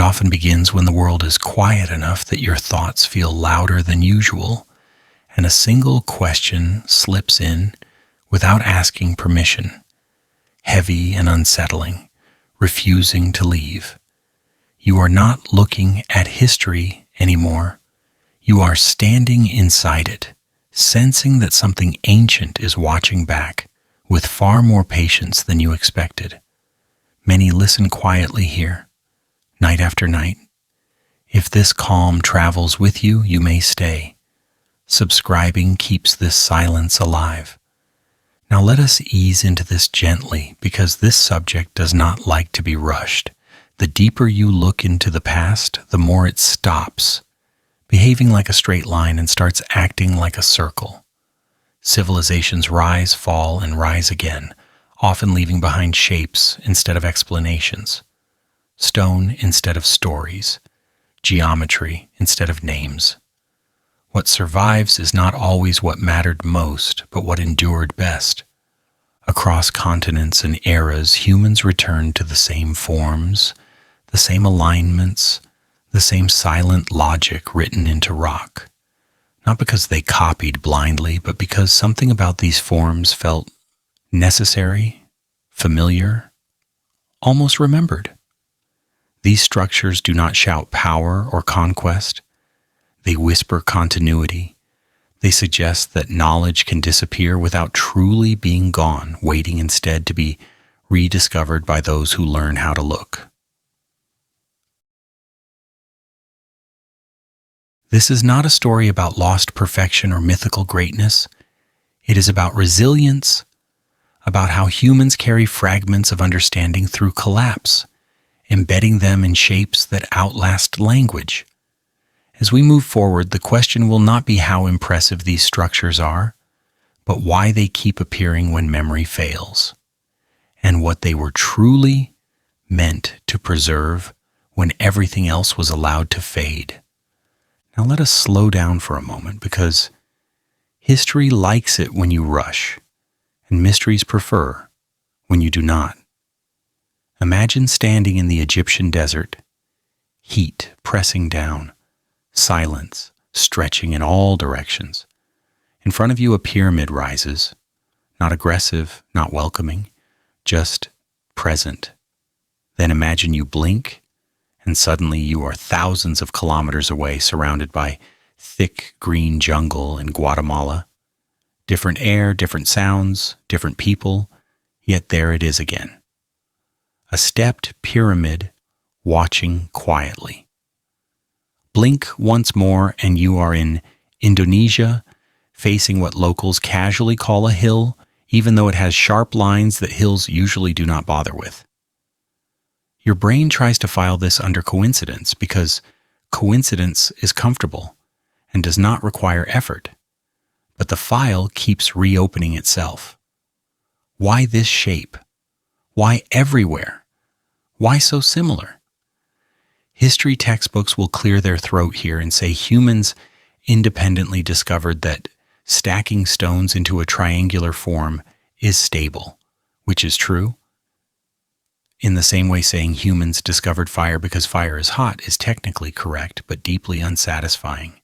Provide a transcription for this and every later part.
often begins when the world is quiet enough that your thoughts feel louder than usual, and a single question slips in without asking permission, heavy and unsettling, refusing to leave. You are not looking at history anymore. You are standing inside it, sensing that something ancient is watching back with far more patience than you expected. Many listen quietly here, night after night. If this calm travels with you, you may stay. Subscribing keeps this silence alive. Now let us ease into this gently, because this subject does not like to be rushed. The deeper you look into the past, the more it stops, behaving like a straight line and starts acting like a circle. Civilizations rise, fall, and rise again, often leaving behind shapes instead of explanations, stone instead of stories, geometry instead of names. What survives is not always what mattered most, but what endured best. Across continents and eras, humans returned to the same forms, the same alignments, the same silent logic written into rock. Not because they copied blindly, but because something about these forms felt necessary, familiar, almost remembered. These structures do not shout power or conquest. They whisper continuity. They suggest that knowledge can disappear without truly being gone, waiting instead to be rediscovered by those who learn how to look. This is not a story about lost perfection or mythical greatness. It is about resilience, about how humans carry fragments of understanding through collapse, embedding them in shapes that outlast language. As we move forward, the question will not be how impressive these structures are, but why they keep appearing when memory fails, and what they were truly meant to preserve when everything else was allowed to fade. Now let us slow down for a moment, because history likes it when you rush, and mysteries prefer when you do not. Imagine standing in the Egyptian desert, heat pressing down, silence stretching in all directions. In front of you a pyramid rises, not aggressive, not welcoming, just present. Then imagine you blink, and suddenly you are thousands of kilometers away, surrounded by thick green jungle in Guatemala. Different air, different sounds, different people, yet there it is again. A stepped pyramid watching quietly. Blink once more and you are in Indonesia, facing what locals casually call a hill, even though it has sharp lines that hills usually do not bother with. Your brain tries to file this under coincidence because coincidence is comfortable and does not require effort. But the file keeps reopening itself. Why this shape? Why everywhere? Why so similar? History textbooks will clear their throat here and say humans independently discovered that stacking stones into a triangular form is stable, which is true. In the same way, saying humans discovered fire because fire is hot is technically correct, but deeply unsatisfying.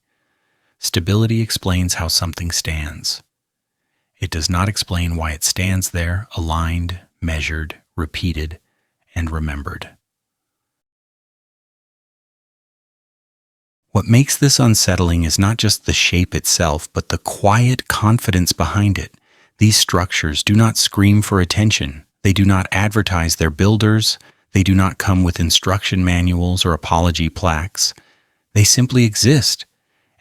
Stability explains how something stands. It does not explain why it stands there, aligned, measured, repeated, and remembered. What makes this unsettling is not just the shape itself, but the quiet confidence behind it. These structures do not scream for attention. They do not advertise their builders. They do not come with instruction manuals or apology plaques. They simply exist,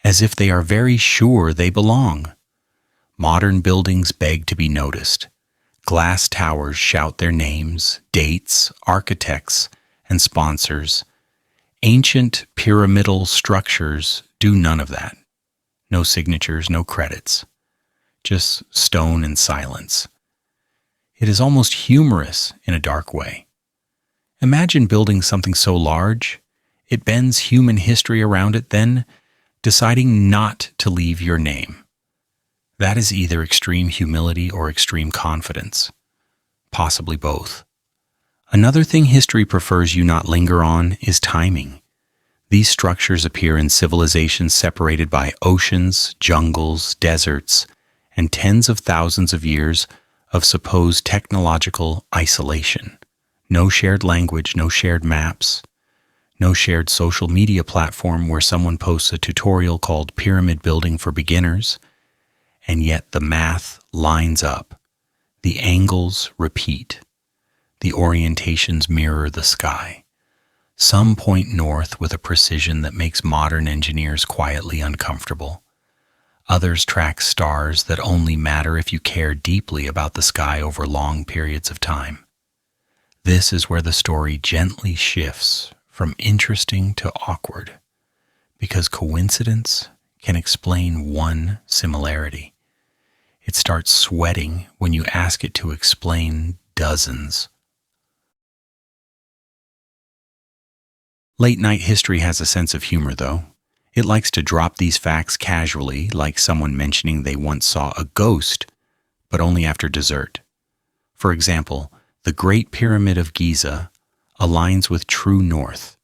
as if they are very sure they belong. Modern buildings beg to be noticed. Glass towers shout their names, dates, architects, and sponsors. Ancient pyramidal structures do none of that. No signatures, no credits. Just stone and silence. It is almost humorous in a dark way. Imagine building something so large, it bends human history around it, then deciding not to leave your name. That is either extreme humility or extreme confidence, possibly both. Another thing history prefers you not linger on is timing. These structures appear in civilizations separated by oceans, jungles, deserts, and tens of thousands of years of supposed technological isolation. No shared language, no shared maps, no shared social media platform where someone posts a tutorial called pyramid building for beginners, and yet the math lines up. The angles repeat. The orientations mirror the sky. Some point north with a precision that makes modern engineers quietly uncomfortable. Others track stars that only matter if you care deeply about the sky over long periods of time. This is where the story gently shifts from interesting to awkward, because coincidence can explain one similarity. It starts sweating when you ask it to explain dozens. Late-night history has a sense of humor, though. It likes to drop these facts casually, like someone mentioning they once saw a ghost, but only after dessert. For example, the Great Pyramid of Giza aligns with true north,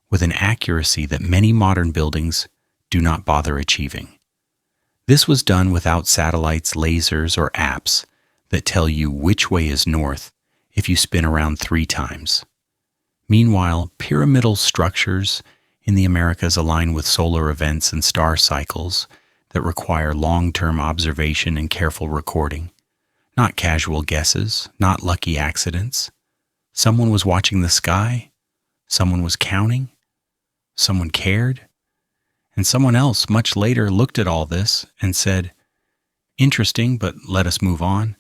with an accuracy that many modern buildings do not bother achieving. This was done without satellites, lasers, or apps that tell you which way is north if you spin around 3 times. Meanwhile, pyramidal structures in the Americas align with solar events and star cycles that require long-term observation and careful recording. Not casual guesses, not lucky accidents. Someone was watching the sky, someone was counting, someone cared, and someone else much later looked at all this and said, "Interesting, but let us move on."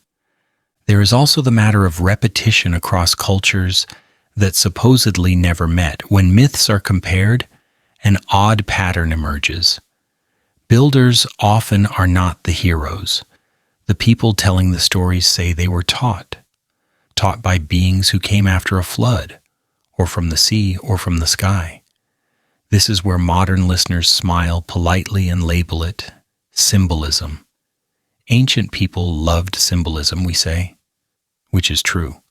There is also the matter of repetition across cultures that supposedly never met. When myths are compared, an odd pattern emerges. Builders often are not the heroes. The people telling the stories say they were taught by beings who came after a flood, or from the sea, or from the sky. This is where modern listeners smile politely and label it symbolism. Ancient people loved symbolism, we say, which is true,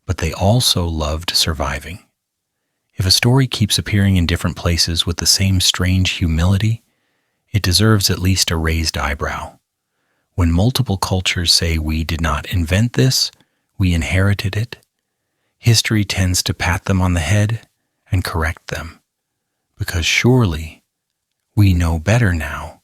but they also loved surviving. If a story keeps appearing in different places with the same strange humility, it deserves at least a raised eyebrow. When multiple cultures say we did not invent this, we inherited it, history tends to pat them on the head and correct them, because surely we know better now.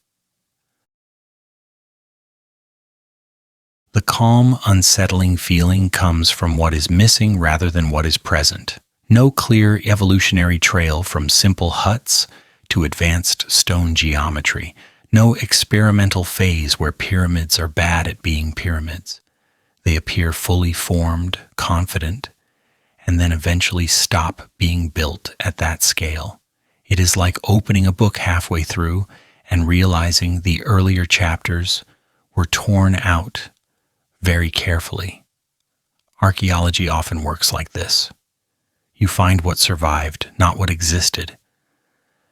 The calm, unsettling feeling comes from what is missing rather than what is present. No clear evolutionary trail from simple huts to advanced stone geometry. No experimental phase where pyramids are bad at being pyramids. They appear fully formed, confident, and then eventually stop being built at that scale. It is like opening a book halfway through and realizing the earlier chapters were torn out very carefully. Archaeology often works like this. You find what survived, not what existed.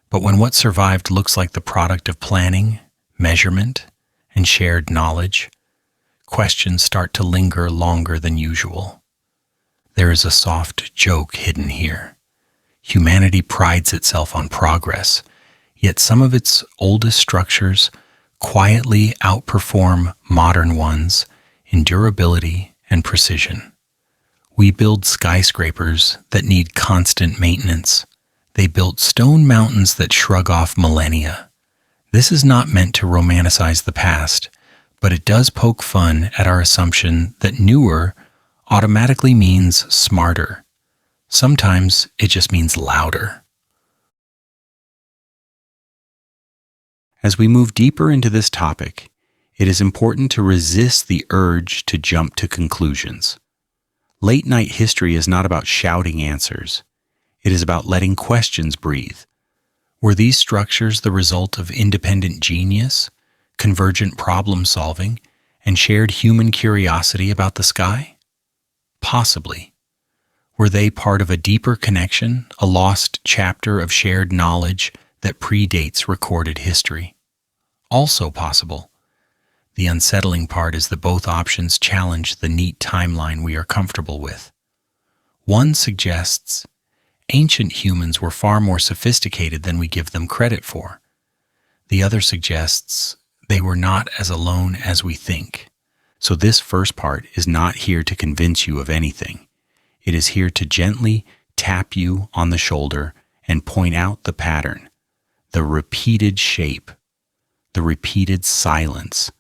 But when what survived looks like the product of planning, measurement, and shared knowledge, questions start to linger longer than usual. There is a soft joke hidden here. Humanity prides itself on progress, yet some of its oldest structures quietly outperform modern ones in durability and precision. We build skyscrapers that need constant maintenance. They built stone mountains that shrug off millennia. This is not meant to romanticize the past, but it does poke fun at our assumption that newer automatically means smarter. Sometimes it just means louder. As we move deeper into this topic, it is important to resist the urge to jump to conclusions. Late-night history is not about shouting answers. It is about letting questions breathe. Were these structures the result of independent genius, convergent problem-solving, and shared human curiosity about the sky? Possibly. Were they part of a deeper connection, a lost chapter of shared knowledge that predates recorded history? Also possible. The unsettling part is that both options challenge the neat timeline we are comfortable with. One suggests ancient humans were far more sophisticated than we give them credit for. The other suggests they were not as alone as we think. So this first part is not here to convince you of anything. It is here to gently tap you on the shoulder and point out the pattern, the repeated shape, the repeated silence,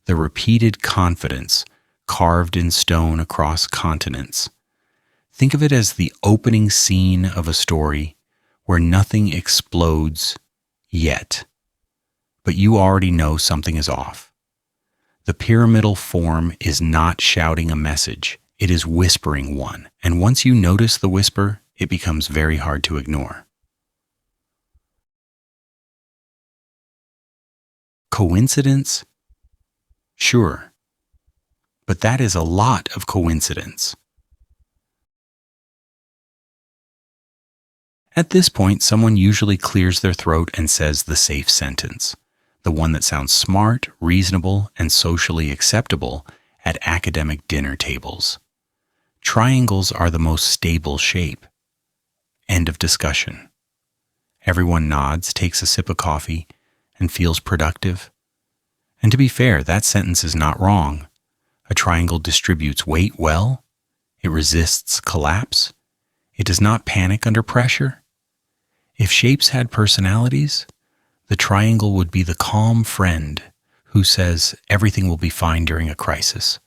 the repeated confidence carved in stone across continents. Think of it as the opening scene of a story where nothing explodes yet, but you already know something is off. The pyramidal form is not shouting a message, it is whispering one, and once you notice the whisper, it becomes very hard to ignore. Coincidence? Sure, but that is a lot of coincidence. At this point, someone usually clears their throat and says the safe sentence, the one that sounds smart, reasonable, and socially acceptable at academic dinner tables. Triangles are the most stable shape. End of discussion. Everyone nods, takes a sip of coffee, and feels productive. And to be fair, that sentence is not wrong. A triangle distributes weight well. It resists collapse. It does not panic under pressure. If shapes had personalities, the triangle would be the calm friend who says everything will be fine during a crisis.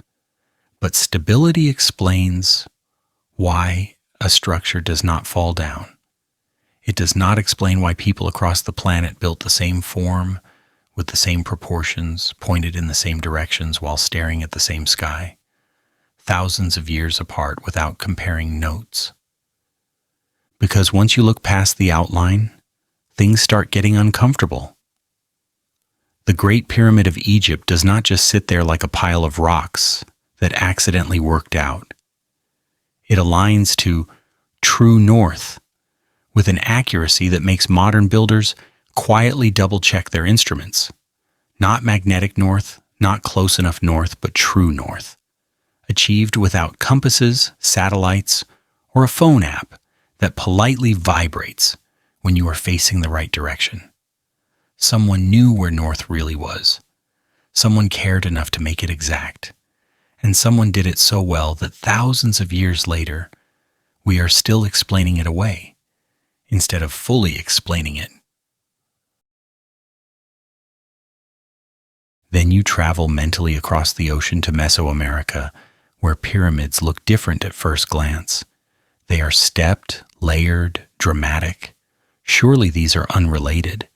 But stability explains why a structure does not fall down. It does not explain why people across the planet built the same form, with the same proportions, pointed in the same directions while staring at the same sky, thousands of years apart without comparing notes. Because once you look past the outline, things start getting uncomfortable. The Great Pyramid of Egypt does not just sit there like a pile of rocks that accidentally worked out. It aligns to true north with an accuracy that makes modern builders quietly double-check their instruments. Not magnetic north, not close enough north, but true north. Achieved without compasses, satellites, or a phone app that politely vibrates when you are facing the right direction. Someone knew where north really was. Someone cared enough to make it exact. And someone did it so well that thousands of years later, we are still explaining it away, instead of fully explaining it. Then you travel mentally across the ocean to Mesoamerica, where pyramids look different at first glance. They are stepped, layered, dramatic. Surely these are unrelated.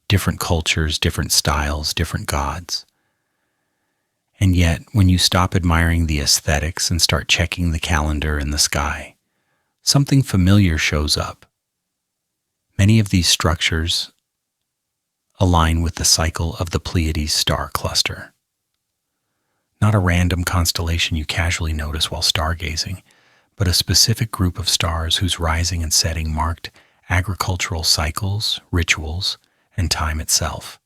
Different cultures, different styles, different gods. And yet, when you stop admiring the aesthetics and start checking the calendar in the sky, something familiar shows up. Many of these structures align with the cycle of the Pleiades star cluster. Not a random constellation you casually notice while stargazing, but a specific group of stars whose rising and setting marked agricultural cycles, rituals, and time itself.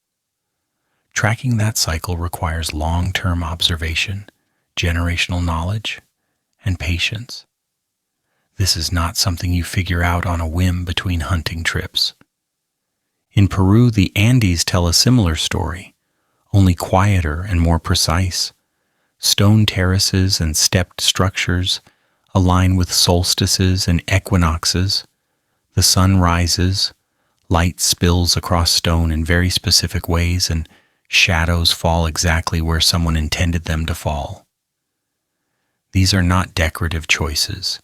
Tracking that cycle requires long-term observation, generational knowledge, and patience. This is not something you figure out on a whim between hunting trips. In Peru, the Andes tell a similar story, only quieter and more precise. Stone terraces and stepped structures align with solstices and equinoxes. The sun rises, light spills across stone in very specific ways, and shadows fall exactly where someone intended them to fall. These are not decorative choices.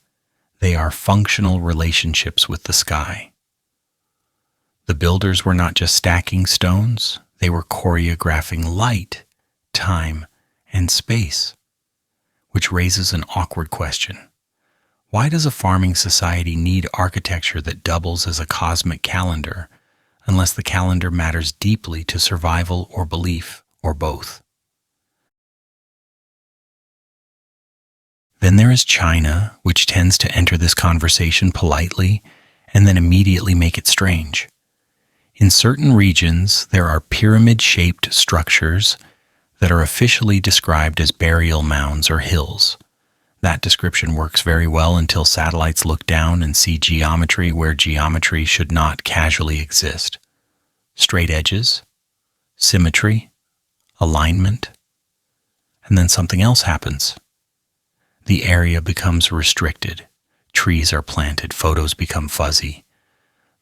They are functional relationships with the sky. The builders were not just stacking stones, they were choreographing light, time, and space. Which raises an awkward question. Why does a farming society need architecture that doubles as a cosmic calendar, unless the calendar matters deeply to survival or belief, or both? Then there is China, which tends to enter this conversation politely and then immediately make it strange. In certain regions, there are pyramid-shaped structures that are officially described as burial mounds or hills. That description works very well until satellites look down and see geometry where geometry should not casually exist. Straight edges, symmetry, alignment, and then something else happens. The area becomes restricted. Trees are planted, photos become fuzzy.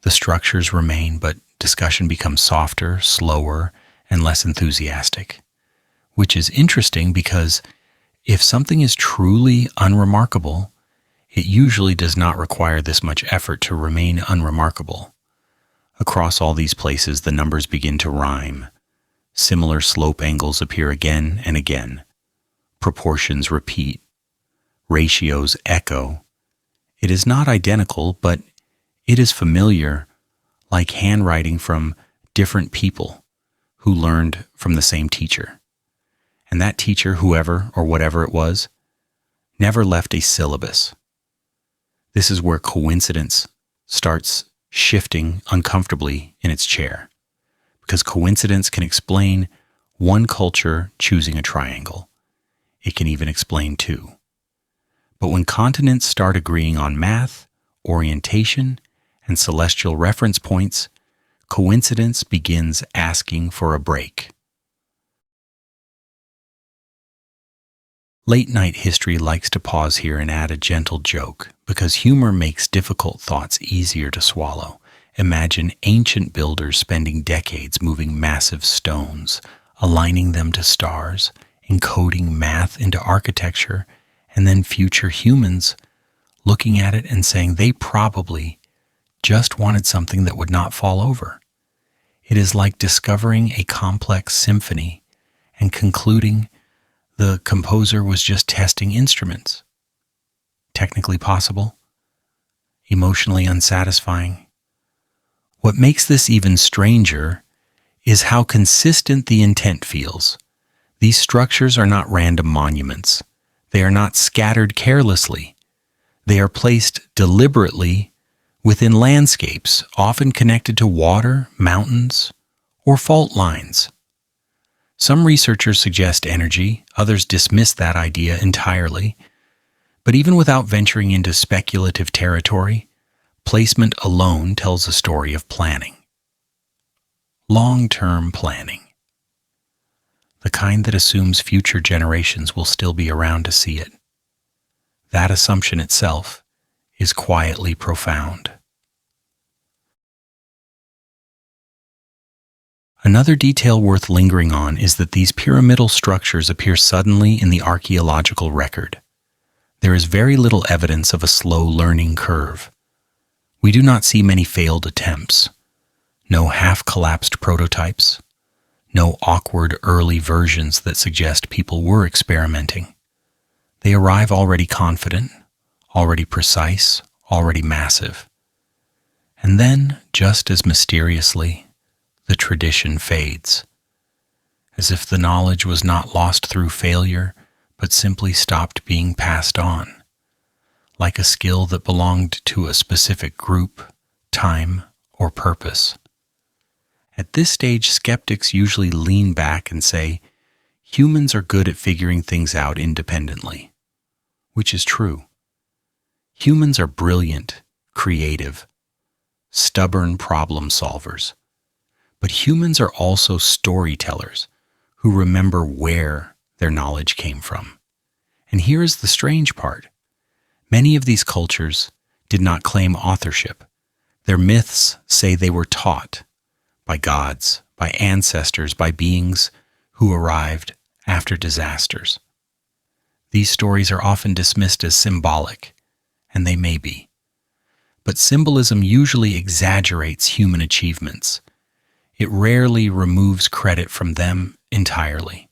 The structures remain, but discussion becomes softer, slower, and less enthusiastic. Which is interesting because if something is truly unremarkable, it usually does not require this much effort to remain unremarkable. Across all these places, the numbers begin to rhyme. Similar slope angles appear again and again. Proportions repeat. Ratios echo. It is not identical, but it is familiar, like handwriting from different people who learned from the same teacher. And that teacher, whoever or whatever it was, never left a syllabus. This is where coincidence starts shifting uncomfortably in its chair, because coincidence can explain one culture choosing a triangle. It can even explain two. But when continents start agreeing on math, orientation, and celestial reference points, coincidence begins asking for a break. Late-night history likes to pause here and add a gentle joke, because humor makes difficult thoughts easier to swallow. Imagine ancient builders spending decades moving massive stones, aligning them to stars, encoding math into architecture, and then future humans looking at it and saying they probably just wanted something that would not fall over. It is like discovering a complex symphony and concluding the composer was just testing instruments. Technically possible, emotionally unsatisfying. What makes this even stranger is how consistent the intent feels. These structures are not random monuments. They are not scattered carelessly. They are placed deliberately within landscapes, often connected to water, mountains, or fault lines. Some researchers suggest energy, others dismiss that idea entirely. But even without venturing into speculative territory, placement alone tells a story of planning. Long-term planning. The kind that assumes future generations will still be around to see it. That assumption itself is quietly profound. Another detail worth lingering on is that these pyramidal structures appear suddenly in the archaeological record. There is very little evidence of a slow learning curve. We do not see many failed attempts, no half-collapsed prototypes, no awkward early versions that suggest people were experimenting. They arrive already confident, already precise, already massive. And then, just as mysteriously, the tradition fades, as if the knowledge was not lost through failure, but simply stopped being passed on, like a skill that belonged to a specific group, time, or purpose. At this stage, skeptics usually lean back and say, humans are good at figuring things out independently, which is true. Humans are brilliant, creative, stubborn problem solvers. But humans are also storytellers who remember where their knowledge came from. And here is the strange part. Many of these cultures did not claim authorship. Their myths say they were taught by gods, by ancestors, by beings who arrived after disasters. These stories are often dismissed as symbolic, and they may be. But symbolism usually exaggerates human achievements. It rarely removes credit from them entirely.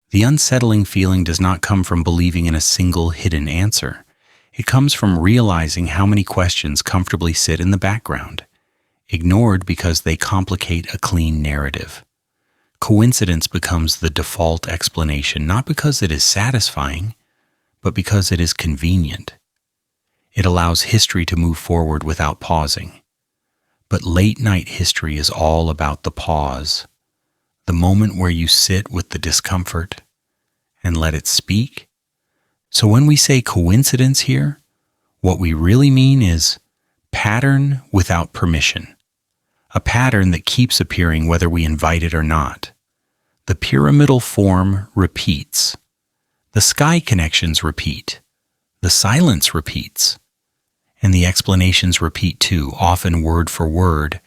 The unsettling feeling does not come from believing in a single hidden answer. It comes from realizing how many questions comfortably sit in the background, ignored because they complicate a clean narrative. Coincidence becomes the default explanation, not because it is satisfying, but because it is convenient. It allows history to move forward without pausing. But late-night history is all about the pause, the moment where you sit with the discomfort, and let it speak. So when we say coincidence here, what we really mean is pattern without permission. A pattern that keeps appearing whether we invite it or not. The pyramidal form repeats. The sky connections repeat. The silence repeats. And the explanations repeat too, often word for word,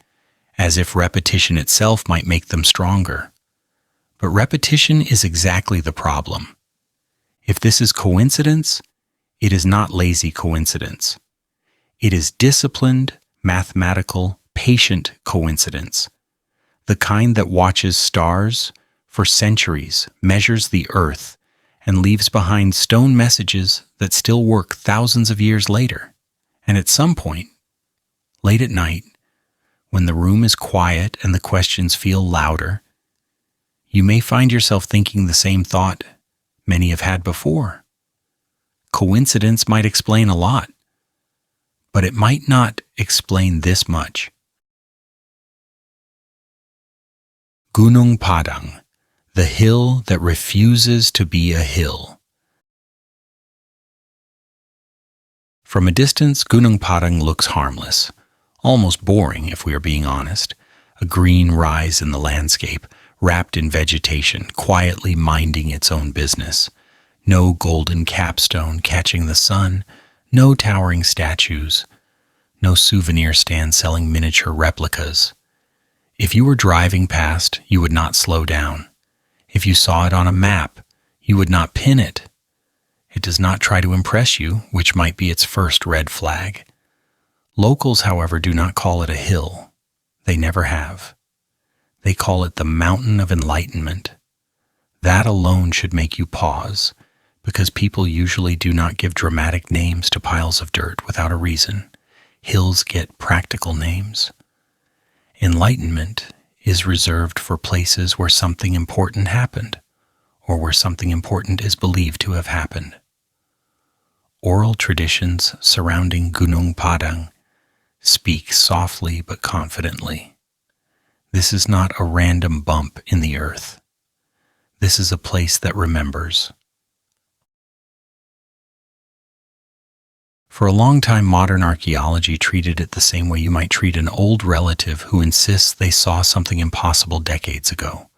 as if repetition itself might make them stronger. But repetition is exactly the problem. If this is coincidence, it is not lazy coincidence. It is disciplined, mathematical, patient coincidence. The kind that watches stars for centuries, measures the earth, and leaves behind stone messages that still work thousands of years later. And at some point, late at night, when the room is quiet and the questions feel louder, you may find yourself thinking the same thought many have had before. Coincidence might explain a lot, but it might not explain this much. Gunung Padang, the hill that refuses to be a hill. From a distance, Gunung Padang looks harmless, almost boring if we are being honest. A green rise in the landscape, wrapped in vegetation, quietly minding its own business. No golden capstone catching the sun, no towering statues, no souvenir stand selling miniature replicas. If you were driving past, you would not slow down. If you saw it on a map, you would not pin it. It does not try to impress you, which might be its first red flag. Locals, however, do not call it a hill. They never have. They call it the Mountain of Enlightenment. That alone should make you pause, because people usually do not give dramatic names to piles of dirt without a reason. Hills get practical names. Enlightenment is reserved for places where something important happened, or where something important is believed to have happened. Oral traditions surrounding Gunung Padang speak softly but confidently. This is not a random bump in the earth. This is a place that remembers. For a long time, modern archaeology treated it the same way you might treat an old relative who insists they saw something impossible decades ago.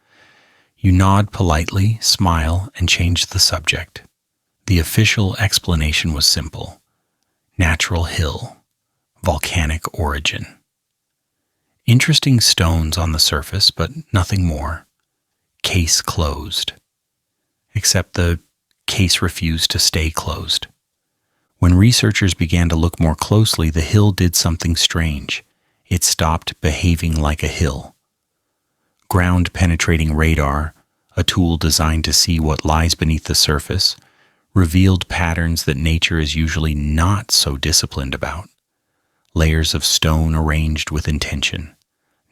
You nod politely, smile, and change the subject. The official explanation was simple. Natural hill, volcanic origin. Interesting stones on the surface, but nothing more. Case closed. Except the case refused to stay closed. When researchers began to look more closely, the hill did something strange. It stopped behaving like a hill. Ground-penetrating radar, a tool designed to see what lies beneath the surface, revealed patterns that nature is usually not so disciplined about. Layers of stone arranged with intention.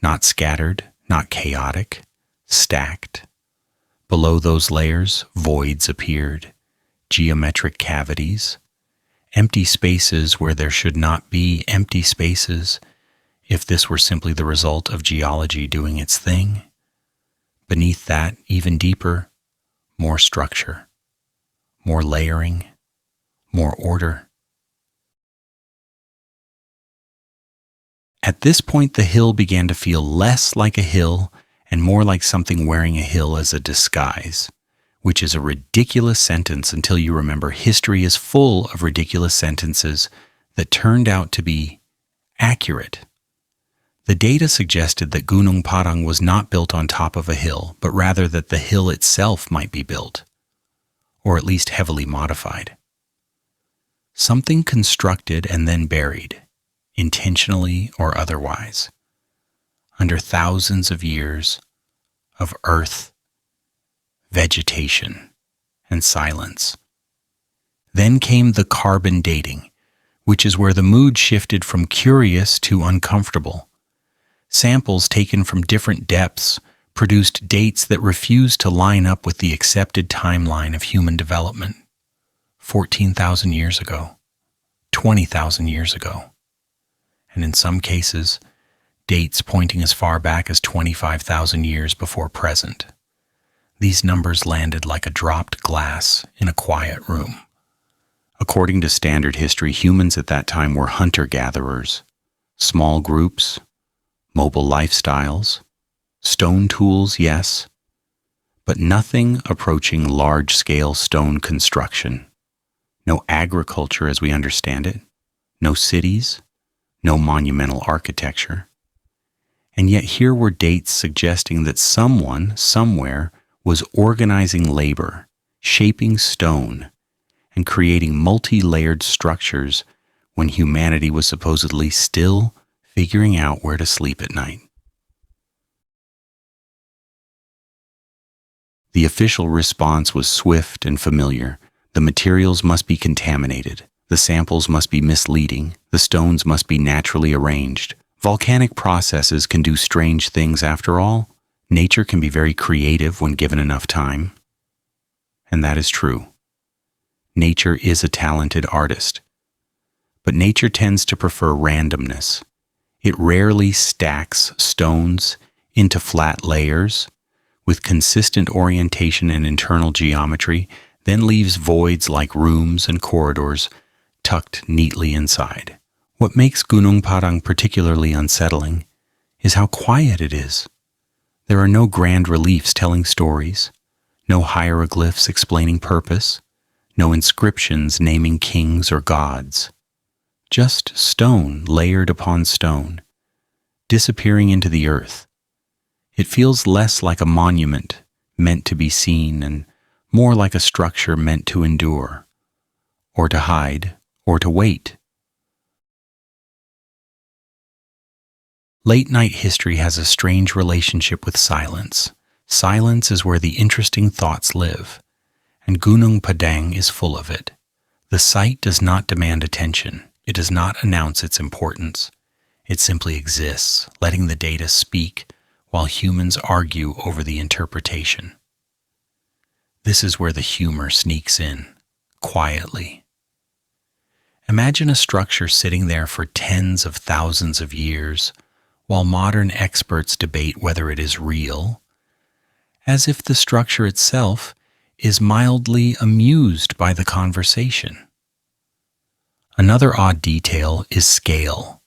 Not scattered, not chaotic, stacked. Below those layers, voids appeared, geometric cavities, empty spaces where there should not be empty spaces if this were simply the result of geology doing its thing. Beneath that, even deeper, more structure, more layering, more order. At this point, the hill began to feel less like a hill and more like something wearing a hill as a disguise, which is a ridiculous sentence until you remember history is full of ridiculous sentences that turned out to be accurate. The data suggested that Gunung Padang was not built on top of a hill, but rather that the hill itself might be built, or at least heavily modified. Something constructed and then buried, intentionally or otherwise, under thousands of years of earth, vegetation, and silence. Then came the carbon dating, which is where the mood shifted from curious to uncomfortable. Samples taken from different depths produced dates that refused to line up with the accepted timeline of human development. 14,000 years ago, 20,000 years ago, and in some cases, dates pointing as far back as 25,000 years before present. These numbers landed like a dropped glass in a quiet room. According to standard history, humans at that time were hunter-gatherers, small groups, mobile lifestyles, stone tools, yes, but nothing approaching large-scale stone construction. No agriculture as we understand it, no cities, no monumental architecture. And yet here were dates suggesting that someone, somewhere, was organizing labor, shaping stone, and creating multi-layered structures when humanity was supposedly still figuring out where to sleep at night. The official response was swift and familiar. The materials must be contaminated. The samples must be misleading. The stones must be naturally arranged. Volcanic processes can do strange things after all. Nature can be very creative when given enough time. And that is true. Nature is a talented artist. But nature tends to prefer randomness. It rarely stacks stones into flat layers with consistent orientation and internal geometry, then leaves voids like rooms and corridors tucked neatly inside. What makes Gunung Padang particularly unsettling is how quiet it is. There are no grand reliefs telling stories, no hieroglyphs explaining purpose, no inscriptions naming kings or gods. Just stone layered upon stone, disappearing into the earth. It feels less like a monument meant to be seen and more like a structure meant to endure, or to hide, or to wait. Late-night history has a strange relationship with silence. Silence is where the interesting thoughts live, and Gunung Padang is full of it. The site does not demand attention. It does not announce its importance. It simply exists, letting the data speak while humans argue over the interpretation. This is where the humor sneaks in, quietly. Imagine a structure sitting there for tens of thousands of years, while modern experts debate whether it is real, as if the structure itself is mildly amused by the conversation. Another odd detail is scale.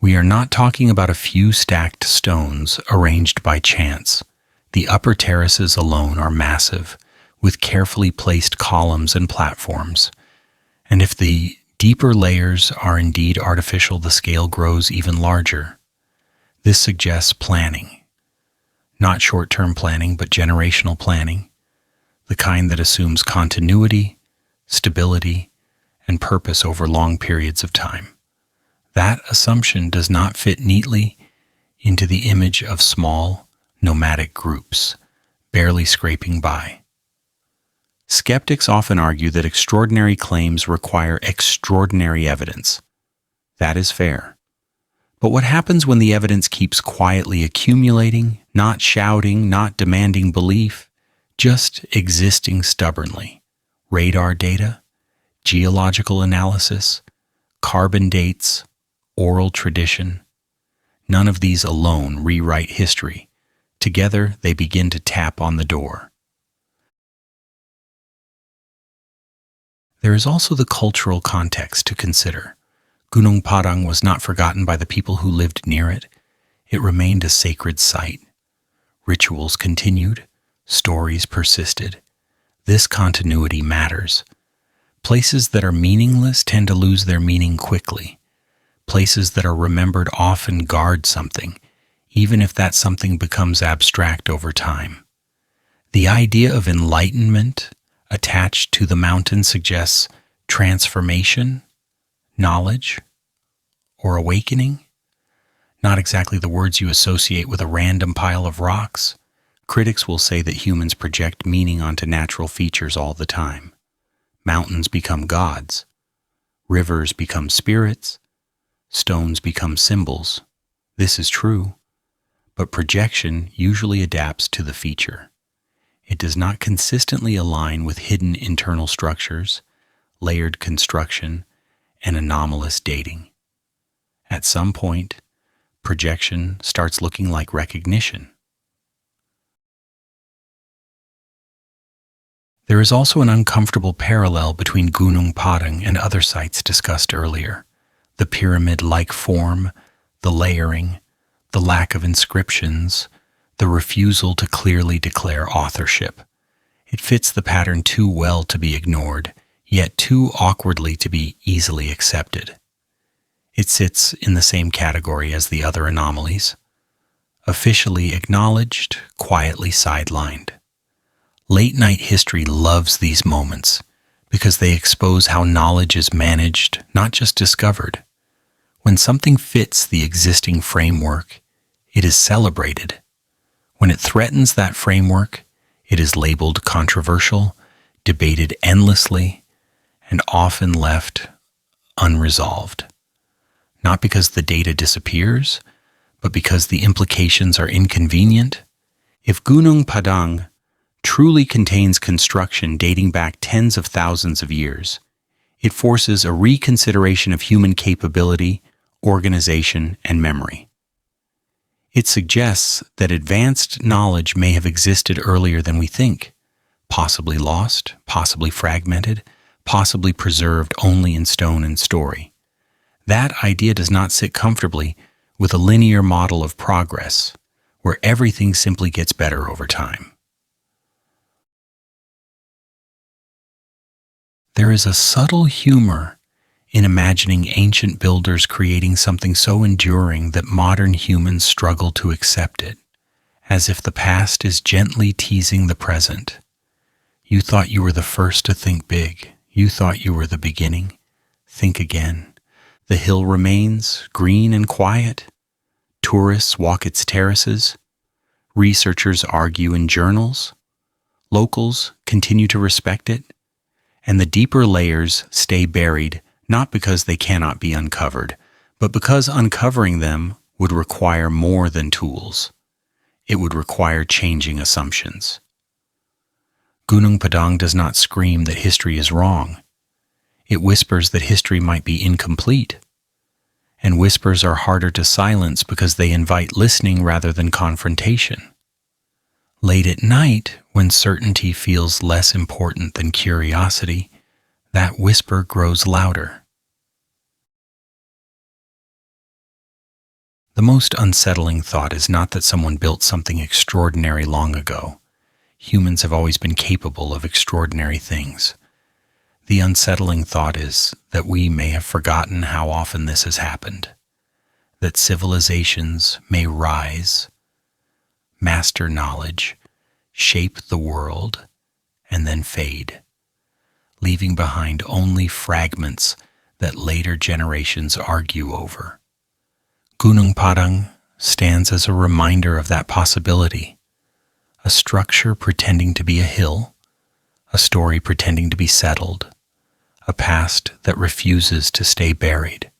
We are not talking about a few stacked stones arranged by chance. The upper terraces alone are massive, with carefully placed columns and platforms. And if the deeper layers are indeed artificial, the scale grows even larger. This suggests planning. Not short-term planning, but generational planning, the kind that assumes continuity, stability, and purpose over long periods of time. That assumption does not fit neatly into the image of small, nomadic groups, barely scraping by. Skeptics often argue that extraordinary claims require extraordinary evidence. That is fair. But what happens when the evidence keeps quietly accumulating, not shouting, not demanding belief, just existing stubbornly? Radar data, geological analysis, carbon dates, oral tradition. None of these alone rewrite history. Together, they begin to tap on the door. There is also the cultural context to consider. Gunung Padang was not forgotten by the people who lived near it. It remained a sacred site. Rituals continued, stories persisted. This continuity matters. Places that are meaningless tend to lose their meaning quickly. Places that are remembered often guard something, even if that something becomes abstract over time. The idea of enlightenment attached to the mountain suggests transformation, knowledge, or awakening. Not exactly the words you associate with a random pile of rocks. Critics will say that humans project meaning onto natural features all the time. Mountains become gods. Rivers become spirits. Stones become symbols. This is true, but projection usually adapts to the feature. It does not consistently align with hidden internal structures, layered construction, and anomalous dating. At some point, projection starts looking like recognition. There is also an uncomfortable parallel between Gunung Padang and other sites discussed earlier. The pyramid-like form, the layering, the lack of inscriptions, the refusal to clearly declare authorship. It fits the pattern too well to be ignored, yet too awkwardly to be easily accepted. It sits in the same category as the other anomalies. Officially acknowledged, quietly sidelined. Late-night history loves these moments because they expose how knowledge is managed, not just discovered. When something fits the existing framework, it is celebrated. When it threatens that framework, it is labeled controversial, debated endlessly, and often left unresolved. Not because the data disappears, but because the implications are inconvenient. If Gunung Padang truly contains construction dating back tens of thousands of years, it forces a reconsideration of human capability, organization, and memory. It suggests that advanced knowledge may have existed earlier than we think, possibly lost, possibly fragmented, possibly preserved only in stone and story. That idea does not sit comfortably with a linear model of progress, where everything simply gets better over time. There is a subtle humor in imagining ancient builders creating something so enduring that modern humans struggle to accept it, as if the past is gently teasing the present. You thought you were the first to think big. You thought you were the beginning. Think again. The hill remains green and quiet. Tourists walk its terraces. Researchers argue in journals. Locals continue to respect it. And the deeper layers stay buried, not because they cannot be uncovered, but because uncovering them would require more than tools. It would require changing assumptions. Gunung Padang does not scream that history is wrong. It whispers that history might be incomplete. And whispers are harder to silence because they invite listening rather than confrontation. Late at night, when certainty feels less important than curiosity, that whisper grows louder. The most unsettling thought is not that someone built something extraordinary long ago. Humans have always been capable of extraordinary things. The unsettling thought is that we may have forgotten how often this has happened, that civilizations may rise, master knowledge, shape the world, and then fade, leaving behind only fragments that later generations argue over. Gunung Padang stands as a reminder of that possibility, a structure pretending to be a hill, a story pretending to be settled, a past that refuses to stay buried.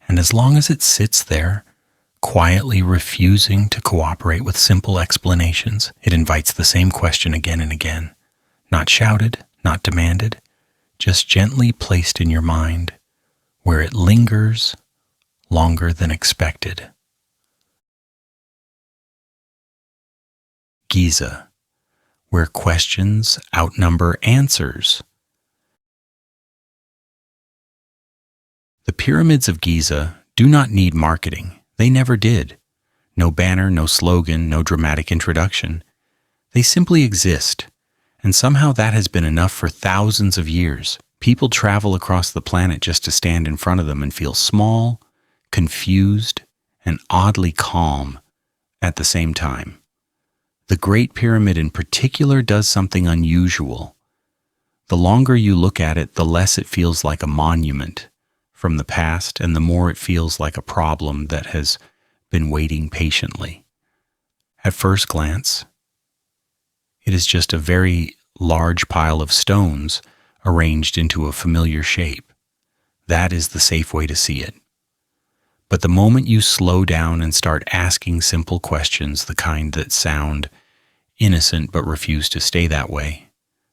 And as long as it sits there, quietly refusing to cooperate with simple explanations, it invites the same question again and again, not shouted, not demanded, just gently placed in your mind, where it lingers longer than expected. Giza, where questions outnumber answers. The pyramids of Giza do not need marketing. They never did. No banner, no slogan, no dramatic introduction. They simply exist, and somehow that has been enough for thousands of years. People travel across the planet just to stand in front of them and feel small, confused, and oddly calm at the same time. The Great Pyramid in particular does something unusual. The longer you look at it, the less it feels like a monument from the past, and the more it feels like a problem that has been waiting patiently. At first glance, it is just a very large pile of stones arranged into a familiar shape. That is the safe way to see it. But the moment you slow down and start asking simple questions, the kind that sound innocent but refuse to stay that way,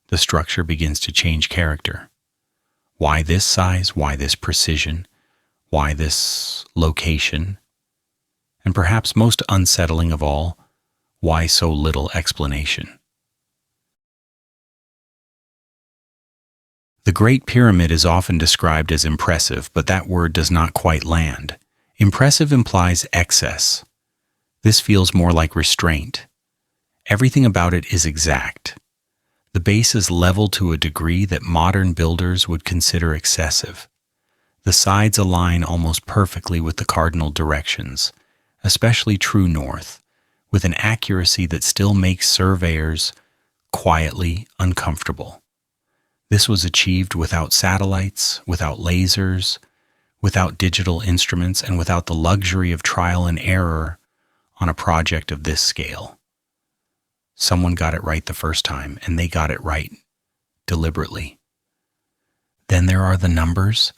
the structure begins to change character. Why this size? Why this precision? Why this location? And perhaps most unsettling of all, why so little explanation? The Great Pyramid is often described as impressive, but that word does not quite land. Impressive implies excess. This feels more like restraint. Everything about it is exact. The base is level to a degree that modern builders would consider excessive. The sides align almost perfectly with the cardinal directions, especially true north, with an accuracy that still makes surveyors quietly uncomfortable. This was achieved without satellites, without lasers, without digital instruments, and without the luxury of trial and error on a project of this scale. Someone got it right the first time, and they got it right deliberately. Then there are the numbers,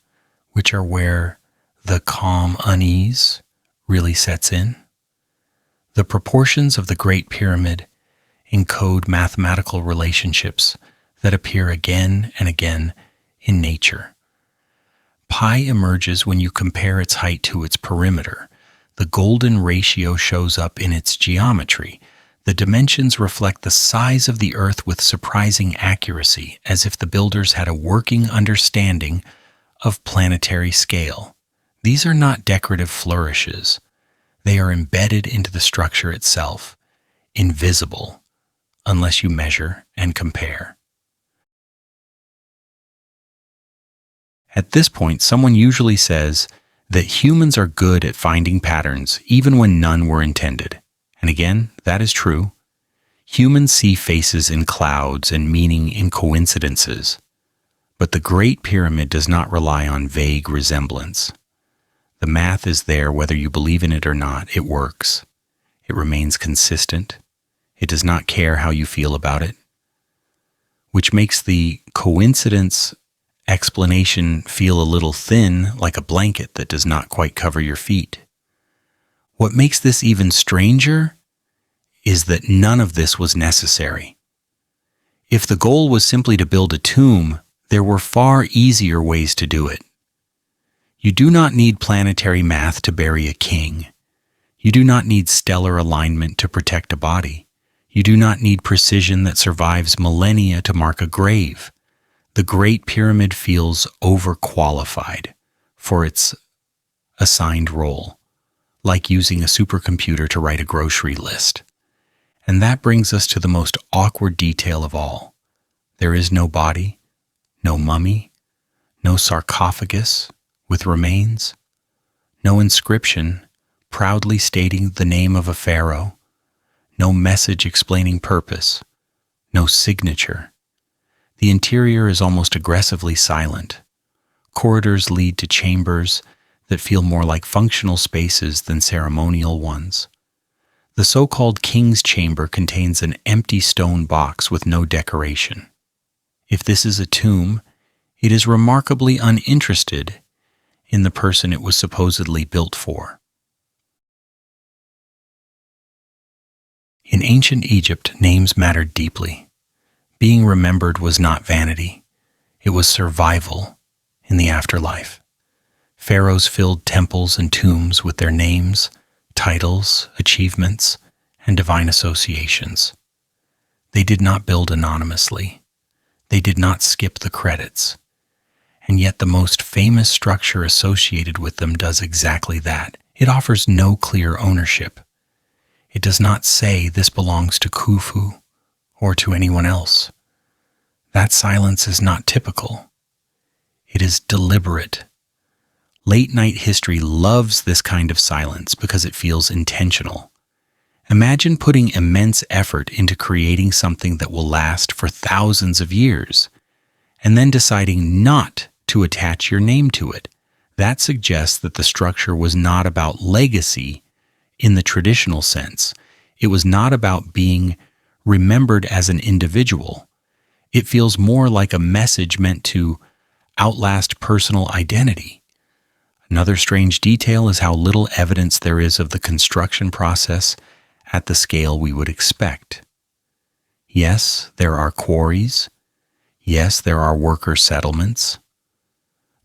which are where the calm unease really sets in. The proportions of the Great Pyramid encode mathematical relationships that appear again and again in nature. Pi emerges when you compare its height to its perimeter. The golden ratio shows up in its geometry. The dimensions reflect the size of the Earth with surprising accuracy, as if the builders had a working understanding of planetary scale. These are not decorative flourishes. They are embedded into the structure itself, invisible, unless you measure and compare. At this point, someone usually says that humans are good at finding patterns even when none were intended. And again, that is true. Humans see faces in clouds and meaning in coincidences. But the Great Pyramid does not rely on vague resemblance. The math is there whether you believe in it or not. It works. It remains consistent. It does not care how you feel about it, which makes the coincidence explanation feel a little thin, like a blanket that does not quite cover your feet. What makes this even stranger is that none of this was necessary. If the goal was simply to build a tomb, there were far easier ways to do it. You do not need planetary math to bury a king. You do not need stellar alignment to protect a body. You do not need precision that survives millennia to mark a grave. The Great Pyramid feels overqualified for its assigned role, like using a supercomputer to write a grocery list. And that brings us to the most awkward detail of all. There is no body, no mummy, no sarcophagus with remains, no inscription proudly stating the name of a pharaoh, no message explaining purpose, no signature. The interior is almost aggressively silent. Corridors lead to chambers that feel more like functional spaces than ceremonial ones. The so-called King's Chamber contains an empty stone box with no decoration. If this is a tomb, it is remarkably uninterested in the person it was supposedly built for. In ancient Egypt, names mattered deeply. Being remembered was not vanity. It was survival in the afterlife. Pharaohs filled temples and tombs with their names, titles, achievements, and divine associations. They did not build anonymously. They did not skip the credits. And yet the most famous structure associated with them does exactly that. It offers no clear ownership. It does not say this belongs to Khufu or to anyone else. That silence is not typical. It is deliberate. Late-night history loves this kind of silence because it feels intentional. Imagine putting immense effort into creating something that will last for thousands of years, and then deciding not to attach your name to it. That suggests that the structure was not about legacy in the traditional sense. It was not about being remembered as an individual. It feels more like a message meant to outlast personal identity. Another strange detail is how little evidence there is of the construction process at the scale we would expect. Yes, there are quarries. Yes, there are worker settlements.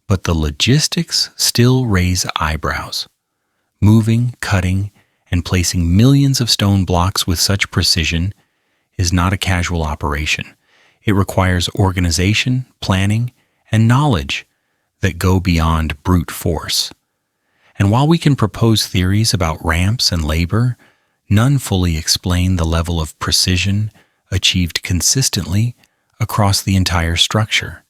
But the logistics still raise eyebrows. Moving, cutting, and placing millions of stone blocks with such precision is not a casual operation. It requires organization, planning, and knowledge that go beyond brute force. And while we can propose theories about ramps and labor, none fully explain the level of precision achieved consistently across the entire structure.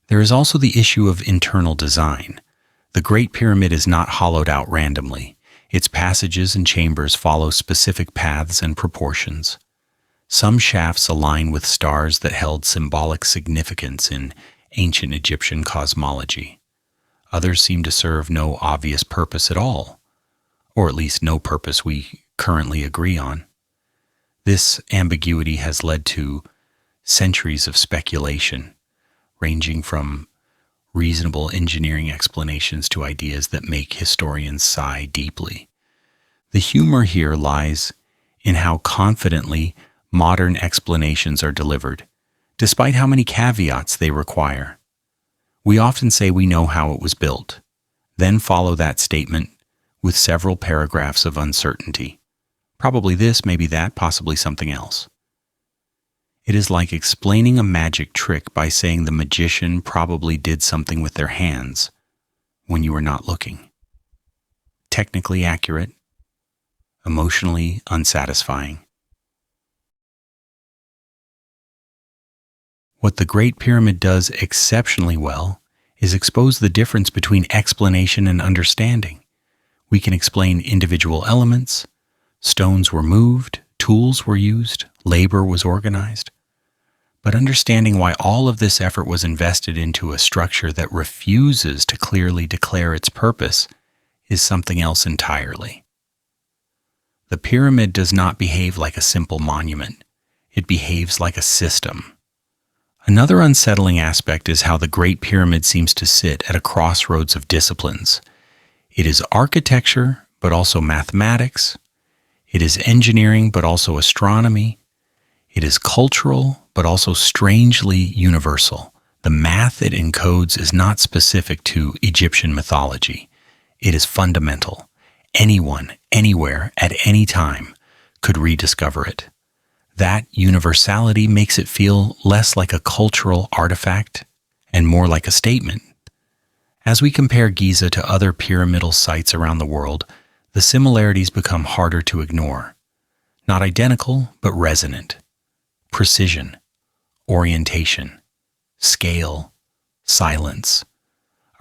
There is also the issue of internal design. The Great Pyramid is not hollowed out randomly. Its passages and chambers follow specific paths and proportions. Some shafts align with stars that held symbolic significance in ancient Egyptian cosmology. Others seem to serve no obvious purpose at all, or at least no purpose we currently agree on. This ambiguity has led to centuries of speculation, ranging from reasonable engineering explanations to ideas that make historians sigh deeply. The humor here lies in how confidently modern explanations are delivered, despite how many caveats they require. We often say we know how it was built, then follow that statement with several paragraphs of uncertainty. Probably this, maybe that, possibly something else. It is like explaining a magic trick by saying the magician probably did something with their hands when you were not looking. Technically accurate, emotionally unsatisfying. What the Great Pyramid does exceptionally well is expose the difference between explanation and understanding. We can explain individual elements, stones were moved, tools were used, labor was organized. But understanding why all of this effort was invested into a structure that refuses to clearly declare its purpose is something else entirely. The pyramid does not behave like a simple monument. It behaves like a system. Another unsettling aspect is how the Great Pyramid seems to sit at a crossroads of disciplines. It is architecture, but also mathematics. It is engineering, but also astronomy. It is cultural, but also strangely universal. The math it encodes is not specific to Egyptian mythology. It is fundamental. Anyone, anywhere, at any time could rediscover it. That universality makes it feel less like a cultural artifact and more like a statement. As we compare Giza to other pyramidal sites around the world, the similarities become harder to ignore. Not identical, but resonant. Precision, orientation, scale, silence,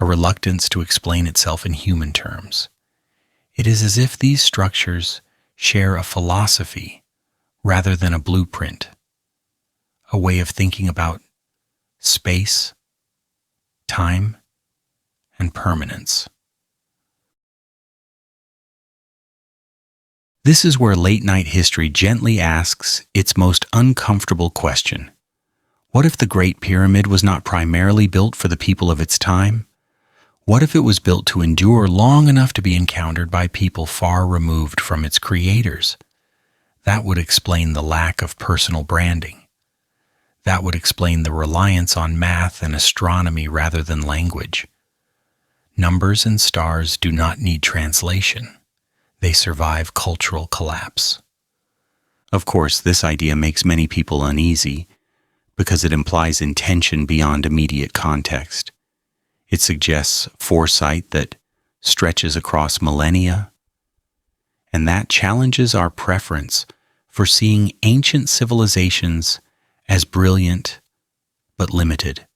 a reluctance to explain itself in human terms. It is as if these structures share a philosophy rather than a blueprint, a way of thinking about space, time, and permanence. This is where late-night history gently asks its most uncomfortable question. What if the Great Pyramid was not primarily built for the people of its time? What if it was built to endure long enough to be encountered by people far removed from its creators? That would explain the lack of personal branding. That would explain the reliance on math and astronomy rather than language. Numbers and stars do not need translation. They survive cultural collapse. Of course, this idea makes many people uneasy because it implies intention beyond immediate context. It suggests foresight that stretches across millennia, and that challenges our preference for seeing ancient civilizations as brilliant but limited.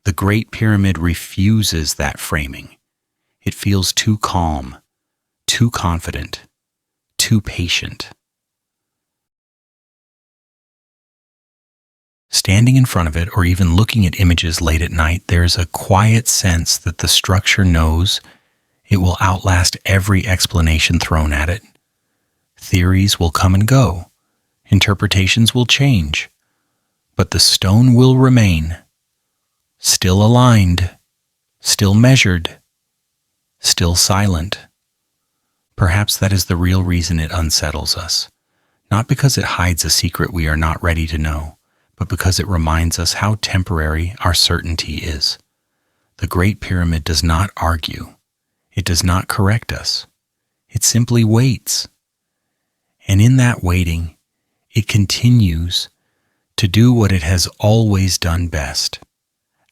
The Great Pyramid refuses that framing. It feels too calm, too confident, too patient. Standing in front of it, or even looking at images late at night, there's a quiet sense that the structure knows it will outlast every explanation thrown at it. Theories will come and go. Interpretations will change. But the stone will remain, still aligned, still measured, still silent. Perhaps that is the real reason it unsettles us. Not because it hides a secret we are not ready to know, but because it reminds us how temporary our certainty is. The Great Pyramid does not argue. It does not correct us. It simply waits. And in that waiting, it continues to do what it has always done best: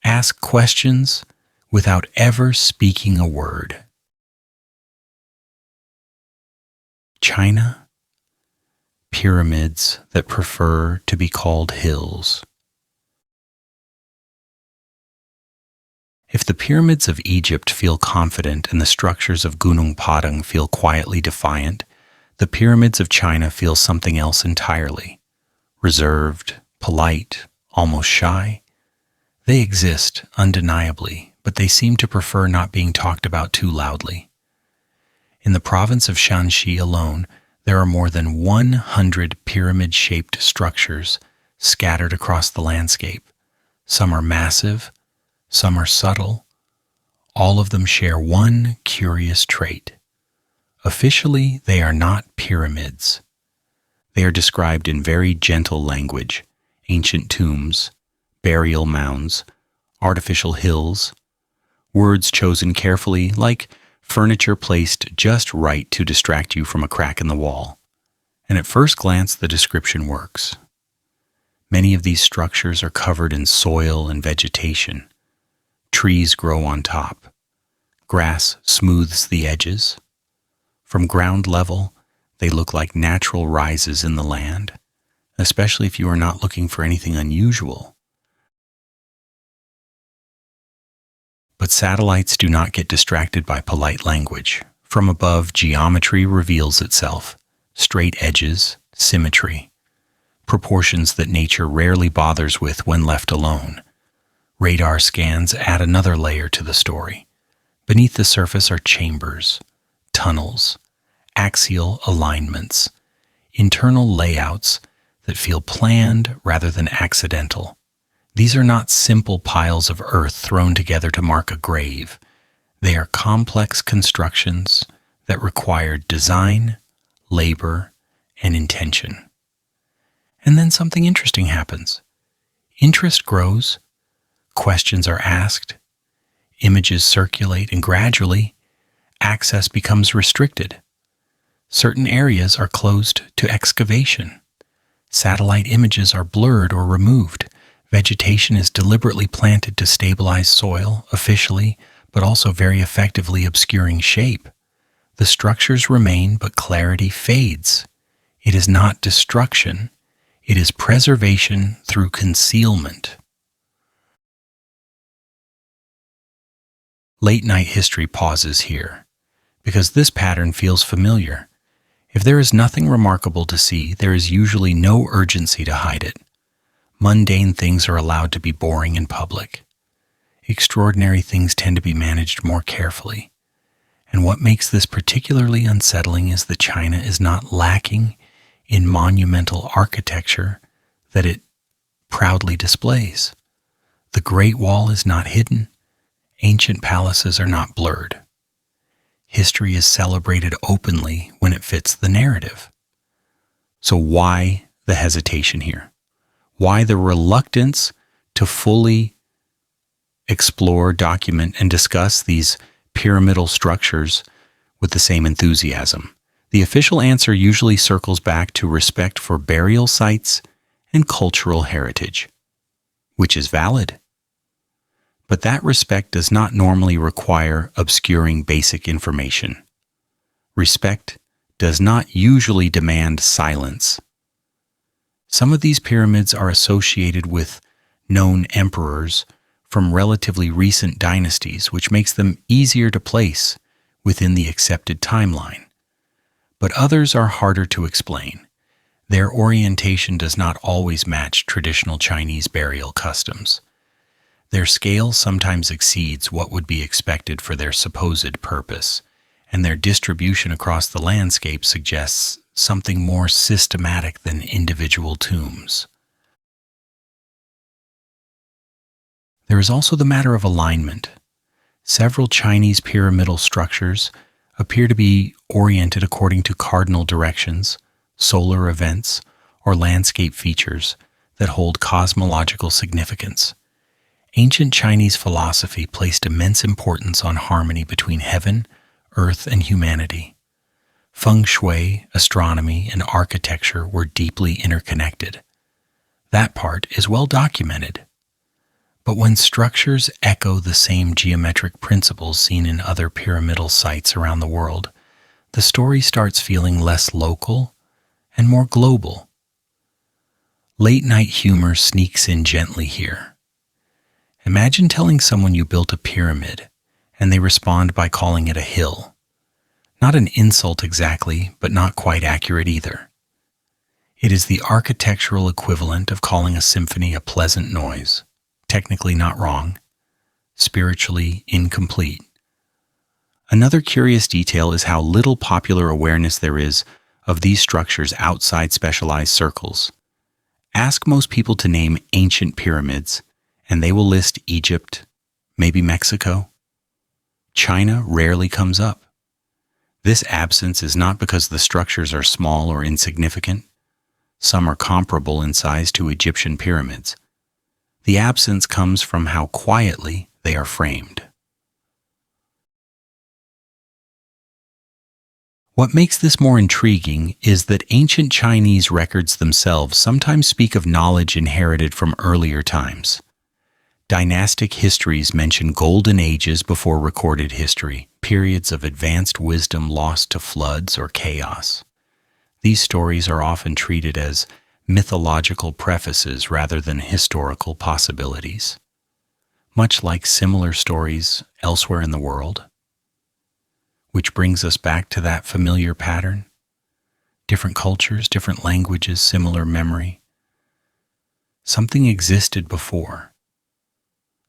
ask questions without ever speaking a word. China, pyramids that prefer to be called hills. If the pyramids of Egypt feel confident and the structures of Gunung Padang feel quietly defiant, the pyramids of China feel something else entirely: reserved, polite, almost shy. They exist, undeniably, but they seem to prefer not being talked about too loudly. In the province of Shanxi alone, there are more than 100 pyramid-shaped structures scattered across the landscape. Some are massive, some are subtle. All of them share one curious trait. Officially, they are not pyramids. They are described in very gentle language: ancient tombs, burial mounds, artificial hills, words chosen carefully, like furniture placed just right to distract you from a crack in the wall. And at first glance, the description works. Many of these structures are covered in soil and vegetation. Trees grow on top. Grass smooths the edges. From ground level, they look like natural rises in the land, especially if you are not looking for anything unusual. But satellites do not get distracted by polite language. From above, geometry reveals itself: straight edges, symmetry, proportions that nature rarely bothers with when left alone. Radar scans add another layer to the story. Beneath the surface are chambers, tunnels, axial alignments, internal layouts that feel planned rather than accidental. These are not simple piles of earth thrown together to mark a grave. They are complex constructions that require design, labor, and intention. And then something interesting happens. Interest grows, questions are asked, images circulate, and gradually, access becomes restricted. Certain areas are closed to excavation. Satellite images are blurred or removed. Vegetation is deliberately planted to stabilize soil, officially, but also very effectively obscuring shape. The structures remain, but clarity fades. It is not destruction. It is preservation through concealment. Late-night history pauses here, because this pattern feels familiar. If there is nothing remarkable to see, there is usually no urgency to hide it. Mundane things are allowed to be boring in public. Extraordinary things tend to be managed more carefully. And what makes this particularly unsettling is that China is not lacking in monumental architecture that it proudly displays. The Great Wall is not hidden. Ancient palaces are not blurred. History is celebrated openly when it fits the narrative. So why the hesitation here? Why the reluctance to fully explore, document, and discuss these pyramidal structures with the same enthusiasm? The official answer usually circles back to respect for burial sites and cultural heritage, which is valid. But that respect does not normally require obscuring basic information. Respect does not usually demand silence. Some of these pyramids are associated with known emperors from relatively recent dynasties, which makes them easier to place within the accepted timeline. But others are harder to explain. Their orientation does not always match traditional Chinese burial customs. Their scale sometimes exceeds what would be expected for their supposed purpose, and their distribution across the landscape suggests something more systematic than individual tombs. There is also the matter of alignment. Several Chinese pyramidal structures appear to be oriented according to cardinal directions, solar events, or landscape features that hold cosmological significance. Ancient Chinese philosophy placed immense importance on harmony between heaven, earth, and humanity. Feng shui, astronomy, and architecture were deeply interconnected. That part is well documented. But when structures echo the same geometric principles seen in other pyramidal sites around the world, the story starts feeling less local and more global. Late-night humor sneaks in gently here. Imagine telling someone you built a pyramid, and they respond by calling it a hill. Not an insult exactly, but not quite accurate either. It is the architectural equivalent of calling a symphony a pleasant noise. Technically not wrong, spiritually incomplete. Another curious detail is how little popular awareness there is of these structures outside specialized circles. Ask most people to name ancient pyramids, and they will list Egypt, maybe Mexico. China rarely comes up. This absence is not because the structures are small or insignificant. Some are comparable in size to Egyptian pyramids. The absence comes from how quietly they are framed. What makes this more intriguing is that ancient Chinese records themselves sometimes speak of knowledge inherited from earlier times. Dynastic histories mention golden ages before recorded history, periods of advanced wisdom lost to floods or chaos. These stories are often treated as mythological prefaces rather than historical possibilities, much like similar stories elsewhere in the world. Which brings us back to that familiar pattern. Different cultures, different languages, similar memory. Something existed before.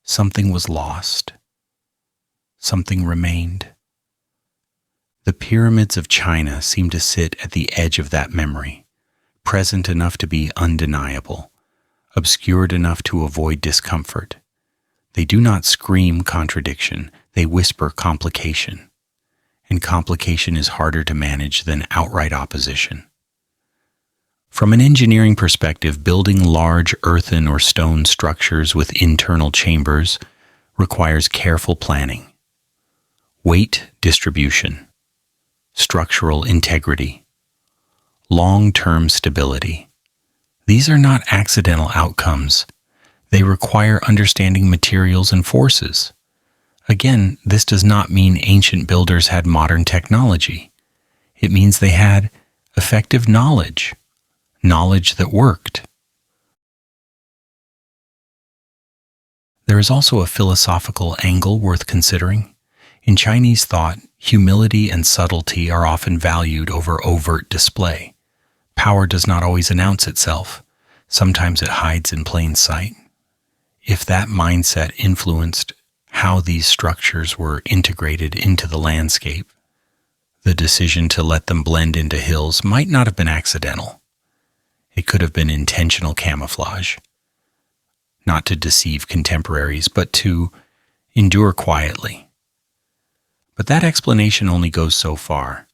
Something was lost. Something remained. The pyramids of China seem to sit at the edge of that memory, present enough to be undeniable, obscured enough to avoid discomfort. They do not scream contradiction, they whisper complication. And complication is harder to manage than outright opposition. From an engineering perspective, building large earthen or stone structures with internal chambers requires careful planning. Weight distribution, structural integrity, long-term stability. These are not accidental outcomes. They require understanding materials and forces. Again, this does not mean ancient builders had modern technology. It means they had effective knowledge that worked. There is also a philosophical angle worth considering. In Chinese thought, humility and subtlety are often valued over overt display. Power does not always announce itself. Sometimes it hides in plain sight. If that mindset influenced how these structures were integrated into the landscape, the decision to let them blend into hills might not have been accidental. It could have been intentional camouflage, not to deceive contemporaries, but to endure quietly. But that explanation only goes so far.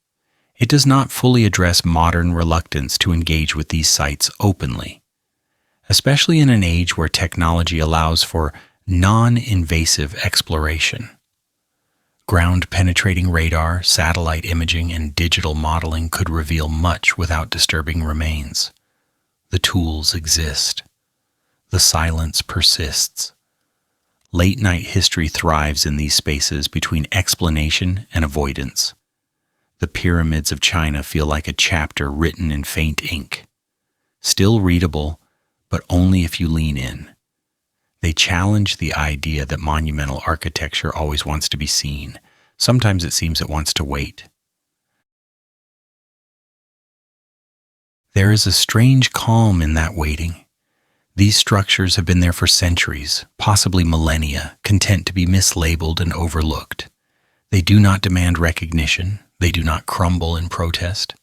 It does not fully address modern reluctance to engage with these sites openly, especially in an age where technology allows for non-invasive exploration. Ground-penetrating radar, satellite imaging, and digital modeling could reveal much without disturbing remains. The tools exist. The silence persists. Late-night history thrives in these spaces between explanation and avoidance. The pyramids of China feel like a chapter written in faint ink. Still readable, but only if you lean in. They challenge the idea that monumental architecture always wants to be seen. Sometimes it seems it wants to wait. There is a strange calm in that waiting. These structures have been there for centuries, possibly millennia, content to be mislabeled and overlooked. They do not demand recognition. They do not crumble in protest.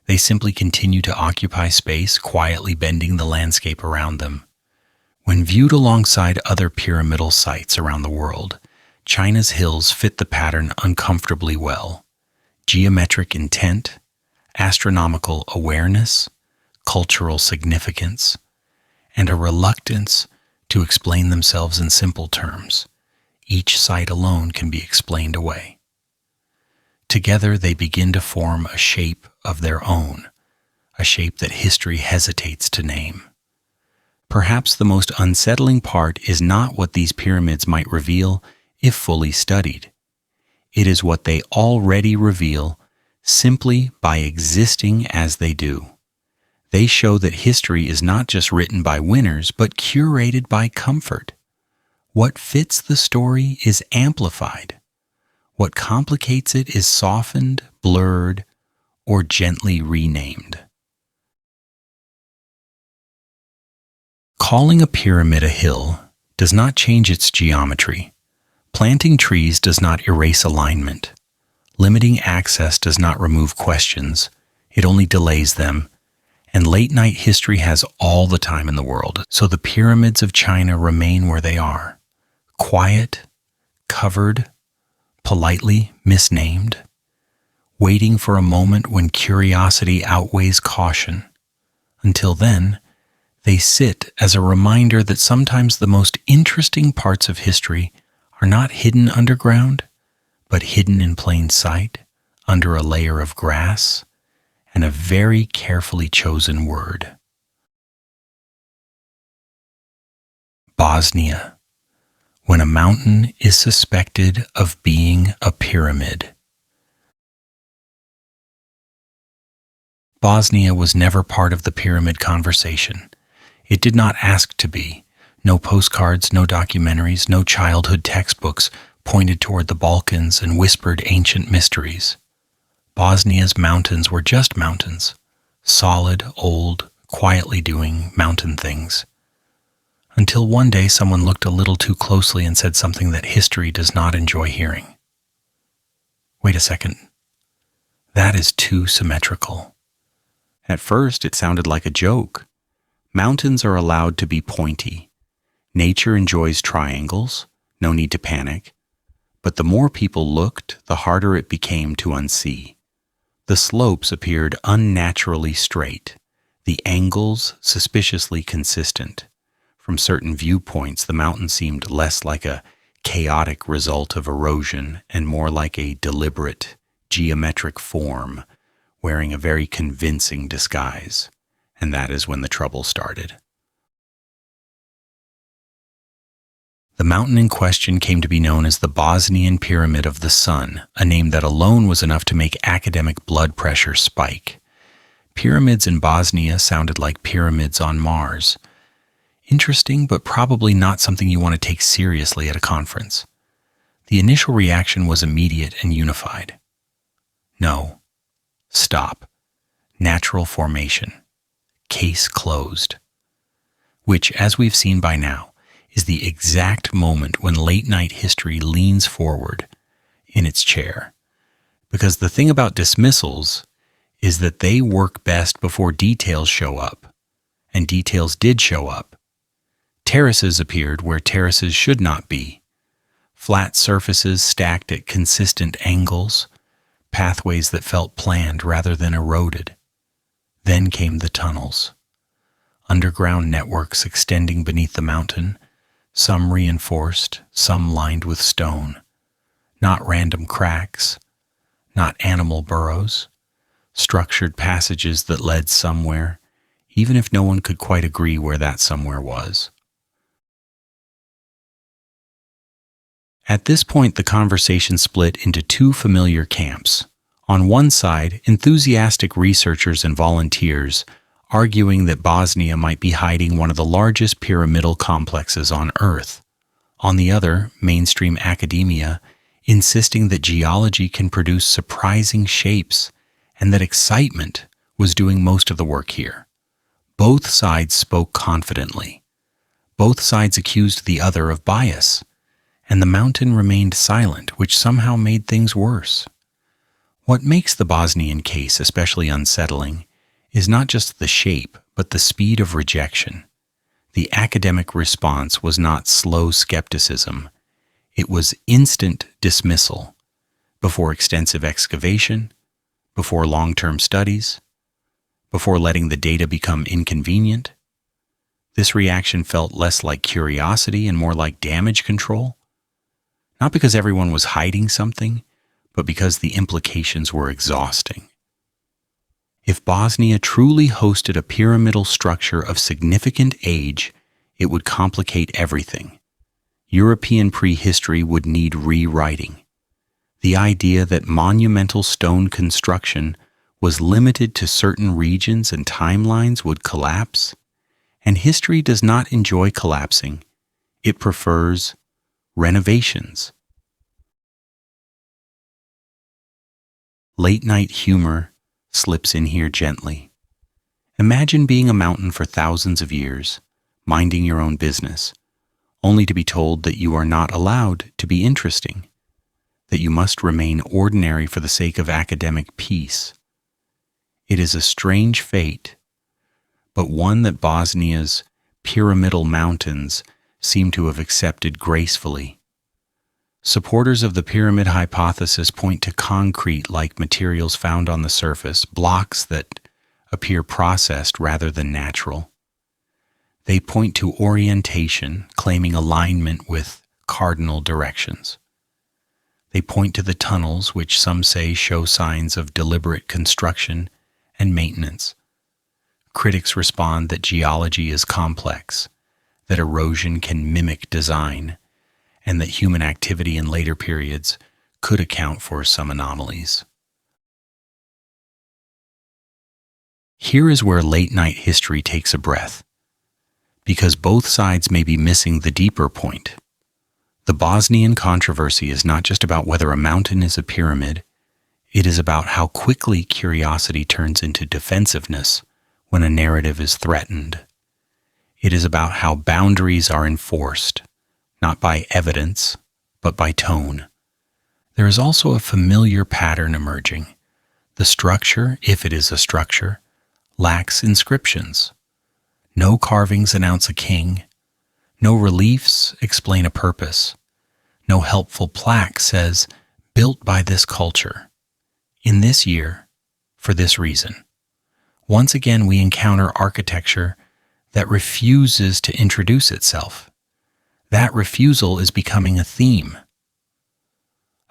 They simply continue to occupy space, quietly bending the landscape around them. When viewed alongside other pyramidal sites around the world, China's hills fit the pattern uncomfortably well. Geometric intent, astronomical awareness, cultural significance, and a reluctance to explain themselves in simple terms. Each site alone can be explained away. Together they begin to form a shape of their own, a shape that history hesitates to name. Perhaps the most unsettling part is not what these pyramids might reveal if fully studied. It is what they already reveal simply by existing as they do. They show that history is not just written by winners, but curated by comfort. What fits the story is amplified. What complicates it is softened, blurred, or gently renamed. Calling a pyramid a hill does not change its geometry. Planting trees does not erase alignment. Limiting access does not remove questions. It only delays them. And late-night history has all the time in the world, so the pyramids of China remain where they are. Quiet, covered, politely misnamed, waiting for a moment when curiosity outweighs caution. Until then, they sit as a reminder that sometimes the most interesting parts of history are not hidden underground, but hidden in plain sight, under a layer of grass and a very carefully chosen word. Bosnia, when a mountain is suspected of being a pyramid. Bosnia was never part of the pyramid conversation. It did not ask to be. No postcards, no documentaries, no childhood textbooks pointed toward the Balkans and whispered ancient mysteries. Bosnia's mountains were just mountains, solid, old, quietly doing mountain things. Until one day someone looked a little too closely and said something that history does not enjoy hearing. Wait a second. That is too symmetrical. At first it sounded like a joke. Mountains are allowed to be pointy. Nature enjoys triangles, no need to panic. But the more people looked, the harder it became to unsee. The slopes appeared unnaturally straight, the angles suspiciously consistent. From certain viewpoints, the mountain seemed less like a chaotic result of erosion and more like a deliberate, geometric form, wearing a very convincing disguise. And that is when the trouble started. The mountain in question came to be known as the Bosnian Pyramid of the Sun, a name that alone was enough to make academic blood pressure spike. Pyramids in Bosnia sounded like pyramids on Mars. Interesting, but probably not something you want to take seriously at a conference. The initial reaction was immediate and unified. No. Stop. Natural formation. Case closed. Which, as we've seen by now, is the exact moment when late-night history leans forward in its chair. Because the thing about dismissals is that they work best before details show up. And details did show up. Terraces appeared where terraces should not be. Flat surfaces stacked at consistent angles, pathways that felt planned rather than eroded. Then came the tunnels. Underground networks extending beneath the mountain, some reinforced, some lined with stone. Not random cracks, not animal burrows, structured passages that led somewhere, even if no one could quite agree where that somewhere was. At this point, the conversation split into two familiar camps. On one side, enthusiastic researchers and volunteers arguing that Bosnia might be hiding one of the largest pyramidal complexes on Earth. On the other, mainstream academia insisting that geology can produce surprising shapes and that excitement was doing most of the work here. Both sides spoke confidently. Both sides accused the other of bias, and the mountain remained silent, which somehow made things worse. What makes the Bosnian case especially unsettling is not just the shape, but the speed of rejection. The academic response was not slow skepticism. It was instant dismissal, before extensive excavation, before long-term studies, before letting the data become inconvenient. This reaction felt less like curiosity and more like damage control. Not because everyone was hiding something, but because the implications were exhausting. If Bosnia truly hosted a pyramidal structure of significant age it would complicate everything. European prehistory would need rewriting. The idea that monumental stone construction was limited to certain regions and timelines would collapse, and history does not enjoy collapsing. It prefers renovations. Late-night humor slips in here gently. Imagine being a mountain for thousands of years, minding your own business, only to be told that you are not allowed to be interesting, that you must remain ordinary for the sake of academic peace. It is a strange fate, but one that Bosnia's pyramidal mountains seem to have accepted gracefully. Supporters of the pyramid hypothesis point to concrete-like materials found on the surface, blocks that appear processed rather than natural. They point to orientation, claiming alignment with cardinal directions. They point to the tunnels, which some say show signs of deliberate construction and maintenance. Critics respond that geology is complex, that erosion can mimic design, and that human activity in later periods could account for some anomalies. Here is where late-night history takes a breath, because both sides may be missing the deeper point. The Bosnian controversy is not just about whether a mountain is a pyramid, it is about how quickly curiosity turns into defensiveness when a narrative is threatened. It is about how boundaries are enforced, not by evidence, but by tone. There is also a familiar pattern emerging. The structure, if it is a structure, lacks inscriptions. No carvings announce a king. No reliefs explain a purpose. No helpful plaque says, "Built by this culture, in this year, for this reason." Once again, we encounter architecture that refuses to introduce itself. That refusal is becoming a theme.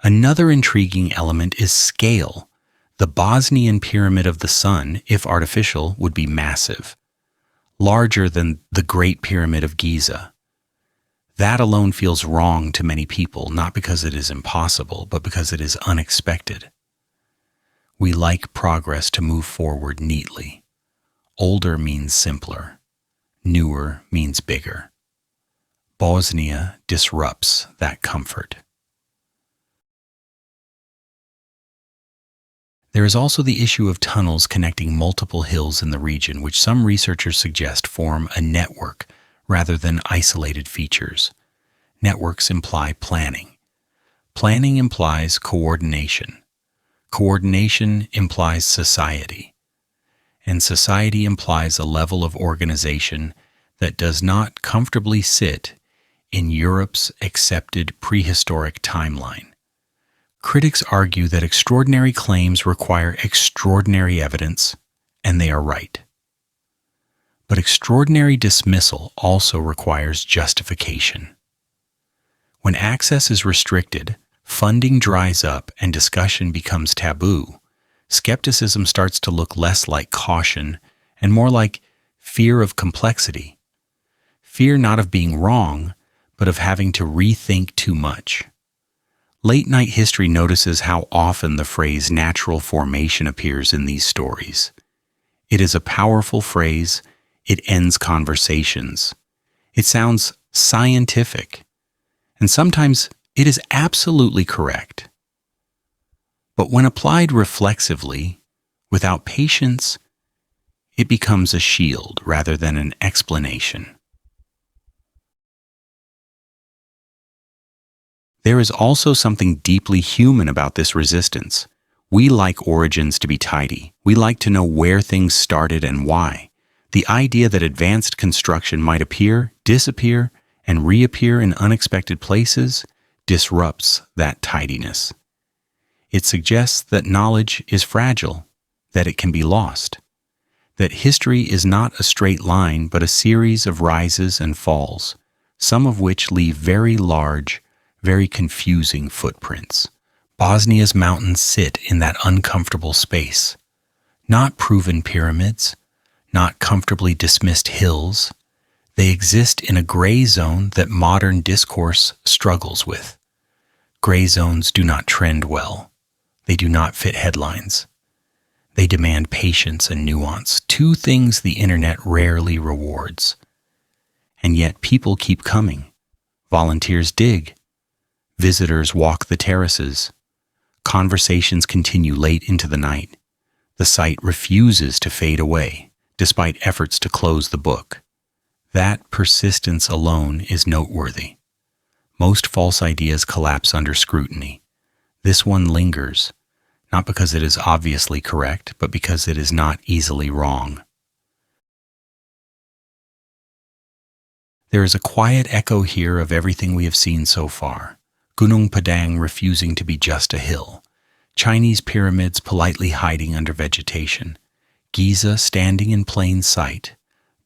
Another intriguing element is scale. The Bosnian Pyramid of the Sun, if artificial, would be massive, larger than the Great Pyramid of Giza. That alone feels wrong to many people, not because it is impossible, but because it is unexpected. We like progress to move forward neatly. Older means simpler. Newer means bigger. Bosnia disrupts that comfort. There is also the issue of tunnels connecting multiple hills in the region, which some researchers suggest form a network rather than isolated features. Networks imply planning. Planning implies coordination. Coordination implies society. And society implies a level of organization that does not comfortably sit in Europe's accepted prehistoric timeline. Critics argue that extraordinary claims require extraordinary evidence, and they are right. But extraordinary dismissal also requires justification. When access is restricted, funding dries up, and discussion becomes taboo, skepticism starts to look less like caution and more like fear of complexity. Fear not of being wrong, but of having to rethink too much. Late-night history notices how often the phrase natural formation appears in these stories. It is a powerful phrase. It ends conversations. It sounds scientific, and sometimes it is absolutely correct. But when applied reflexively, without patience, it becomes a shield rather than an explanation. There is also something deeply human about this resistance. We like origins to be tidy. We like to know where things started and why. The idea that advanced construction might appear, disappear, and reappear in unexpected places disrupts that tidiness. It suggests that knowledge is fragile, that it can be lost, that history is not a straight line but a series of rises and falls, some of which leave very large, very confusing footprints. Bosnia's mountains sit in that uncomfortable space. Not proven pyramids, not comfortably dismissed hills. They exist in a gray zone that modern discourse struggles with. Gray zones do not trend well. They do not fit headlines. They demand patience and nuance, two things the internet rarely rewards. And yet people keep coming. Volunteers dig. Visitors walk the terraces. Conversations continue late into the night. The site refuses to fade away, despite efforts to close the book. That persistence alone is noteworthy. Most false ideas collapse under scrutiny. This one lingers, not because it is obviously correct, but because it is not easily wrong. There is a quiet echo here of everything we have seen so far. Gunung Padang refusing to be just a hill. Chinese pyramids politely hiding under vegetation. Giza standing in plain sight,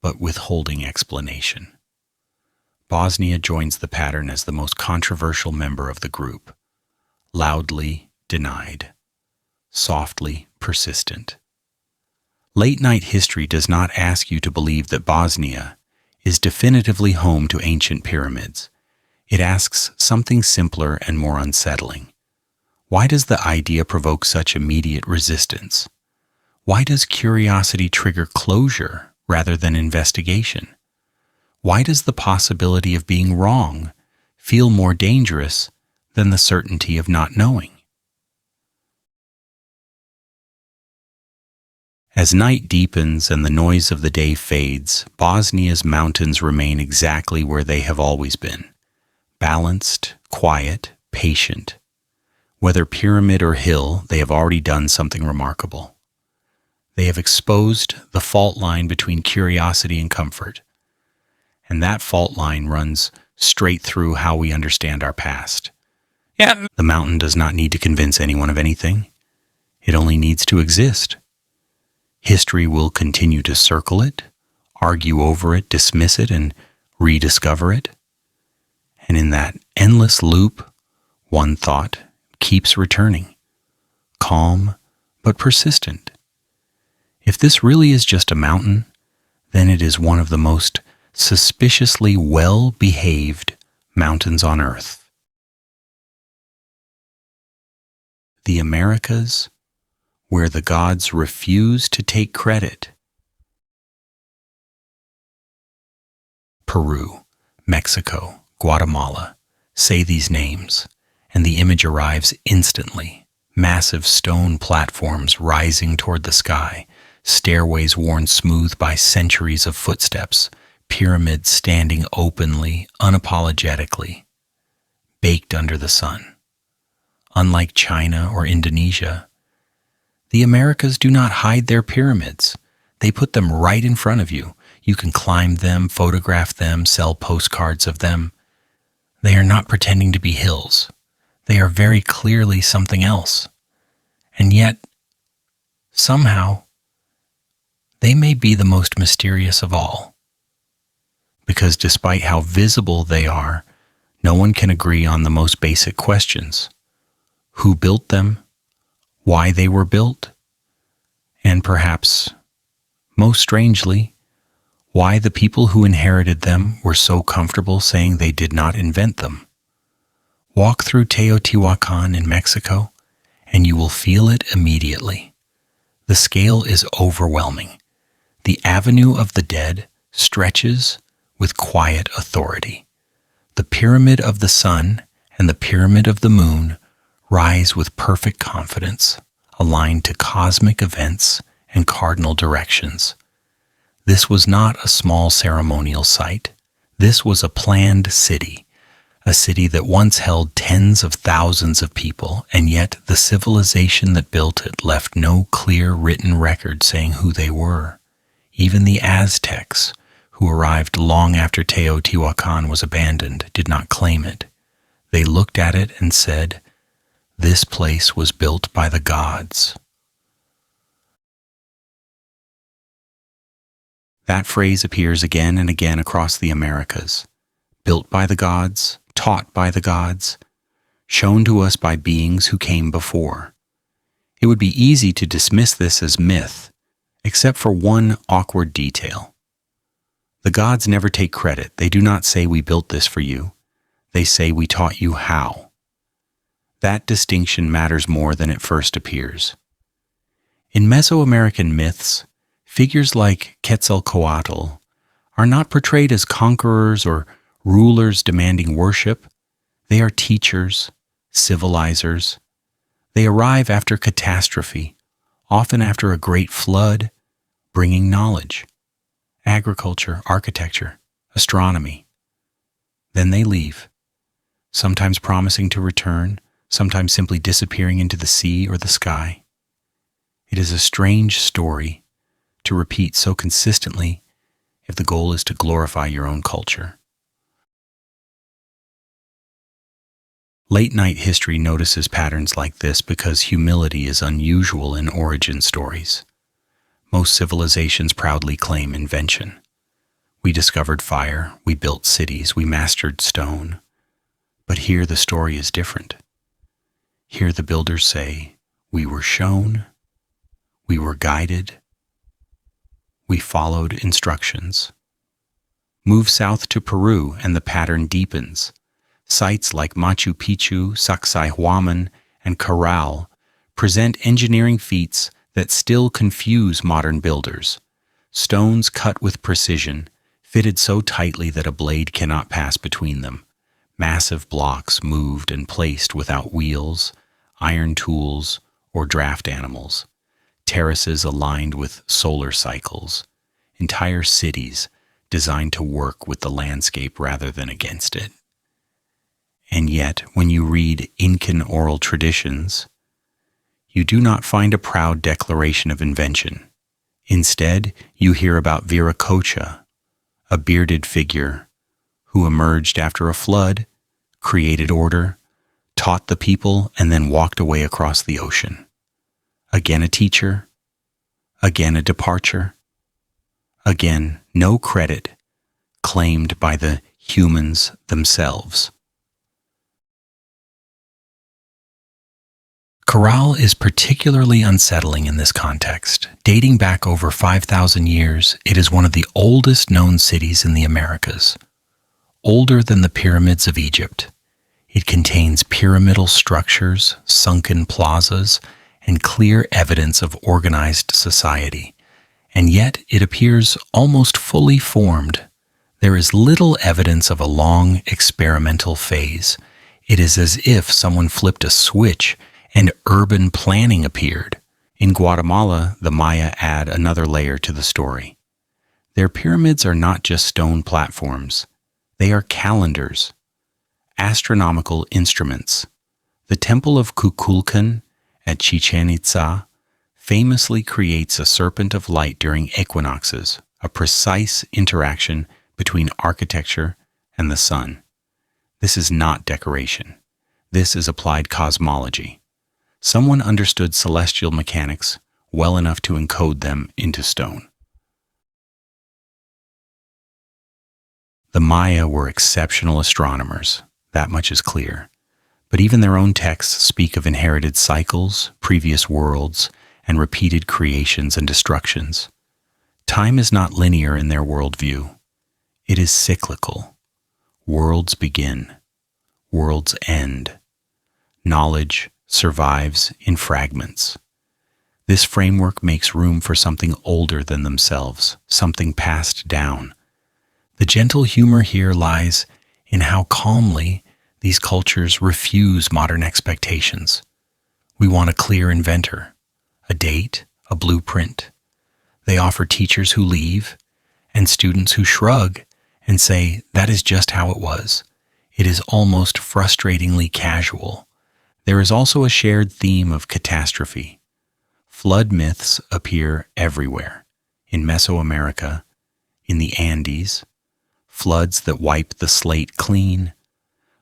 but withholding explanation. Bosnia joins the pattern as the most controversial member of the group. Loudly denied. Softly persistent. Late-night history does not ask you to believe that Bosnia is definitively home to ancient pyramids. It asks something simpler and more unsettling. Why does the idea provoke such immediate resistance? Why does curiosity trigger closure rather than investigation? Why does the possibility of being wrong feel more dangerous than the certainty of not knowing? As night deepens and the noise of the day fades, Bosnia's mountains remain exactly where they have always been. Balanced, quiet, patient. Whether pyramid or hill, they have already done something remarkable. They have exposed the fault line between curiosity and comfort. And that fault line runs straight through how we understand our past. The mountain does not need to convince anyone of anything. It only needs to exist. History will continue to circle it, argue over it, dismiss it, and rediscover it. And in that endless loop, one thought keeps returning, calm but persistent. If this really is just a mountain, then it is one of the most suspiciously well-behaved mountains on Earth. The Americas, where the gods refuse to take credit. Peru, Mexico, Guatemala. Say these names, and the image arrives instantly. Massive stone platforms rising toward the sky, stairways worn smooth by centuries of footsteps, pyramids standing openly, unapologetically, baked under the sun. Unlike China or Indonesia, the Americas do not hide their pyramids. They put them right in front of you. You can climb them, photograph them, sell postcards of them. They are not pretending to be hills. They are very clearly something else. And yet, somehow, they may be the most mysterious of all. Because despite how visible they are, no one can agree on the most basic questions. Who built them? Why they were built? And perhaps, most strangely, why the people who inherited them were so comfortable saying they did not invent them. Walk through Teotihuacan in Mexico, and you will feel it immediately. The scale is overwhelming. The Avenue of the Dead stretches with quiet authority. The Pyramid of the Sun and the Pyramid of the Moon rise with perfect confidence, aligned to cosmic events and cardinal directions. This was not a small ceremonial site. This was a planned city, a city that once held tens of thousands of people, and yet the civilization that built it left no clear written record saying who they were. Even the Aztecs, who arrived long after Teotihuacan was abandoned, did not claim it. They looked at it and said, "This place was built by the gods." That phrase appears again and again across the Americas. Built by the gods, taught by the gods, shown to us by beings who came before. It would be easy to dismiss this as myth, except for one awkward detail. The gods never take credit. They do not say we built this for you. They say we taught you how. That distinction matters more than it first appears. In Mesoamerican myths, figures like Quetzalcoatl are not portrayed as conquerors or rulers demanding worship. They are teachers, civilizers. They arrive after catastrophe, often after a great flood, bringing knowledge, agriculture, architecture, astronomy. Then they leave, sometimes promising to return, sometimes simply disappearing into the sea or the sky. It is a strange story to repeat so consistently if the goal is to glorify your own culture. Late-night history notices patterns like this because humility is unusual in origin stories. Most civilizations proudly claim invention. We discovered fire, we built cities, we mastered stone. But here the story is different. Here the builders say, we were shown, we were guided, we followed instructions. Move south to Peru and the pattern deepens. Sites like Machu Picchu, Sacsayhuaman, and Caral present engineering feats that still confuse modern builders. Stones cut with precision, fitted so tightly that a blade cannot pass between them. Massive blocks moved and placed without wheels, iron tools, or draft animals. Terraces aligned with solar cycles. Entire cities designed to work with the landscape rather than against it. And yet, when you read Incan oral traditions, you do not find a proud declaration of invention. Instead, you hear about Viracocha, a bearded figure who emerged after a flood, created order, taught the people, and then walked away across the ocean. Again a teacher, again a departure, again no credit claimed by the humans themselves. Caral is particularly unsettling in this context. Dating back over 5,000 years, it is one of the oldest known cities in the Americas. Older than the pyramids of Egypt. It contains pyramidal structures, sunken plazas, and clear evidence of organized society. And yet it appears almost fully formed. There is little evidence of a long experimental phase. It is as if someone flipped a switch and urban planning appeared. In Guatemala, the Maya add another layer to the story. Their pyramids are not just stone platforms. They are calendars, astronomical instruments. The Temple of Kukulkan at Chichen Itza famously creates a serpent of light during equinoxes, a precise interaction between architecture and the sun. This is not decoration. This is applied cosmology. Someone understood celestial mechanics well enough to encode them into stone. The Maya were exceptional astronomers, that much is clear. But even their own texts speak of inherited cycles, previous worlds, and repeated creations and destructions. Time is not linear in their worldview. It is cyclical. Worlds begin. Worlds end. Knowledge survives in fragments. This framework makes room for something older than themselves, something passed down. The gentle humor here lies in how calmly these cultures refuse modern expectations. We want a clear inventor, a date, a blueprint. They offer teachers who leave and students who shrug and say that is just how it was. It is almost frustratingly casual. There is also a shared theme of catastrophe. Flood myths appear everywhere. In Mesoamerica, in the Andes, floods that wipe the slate clean,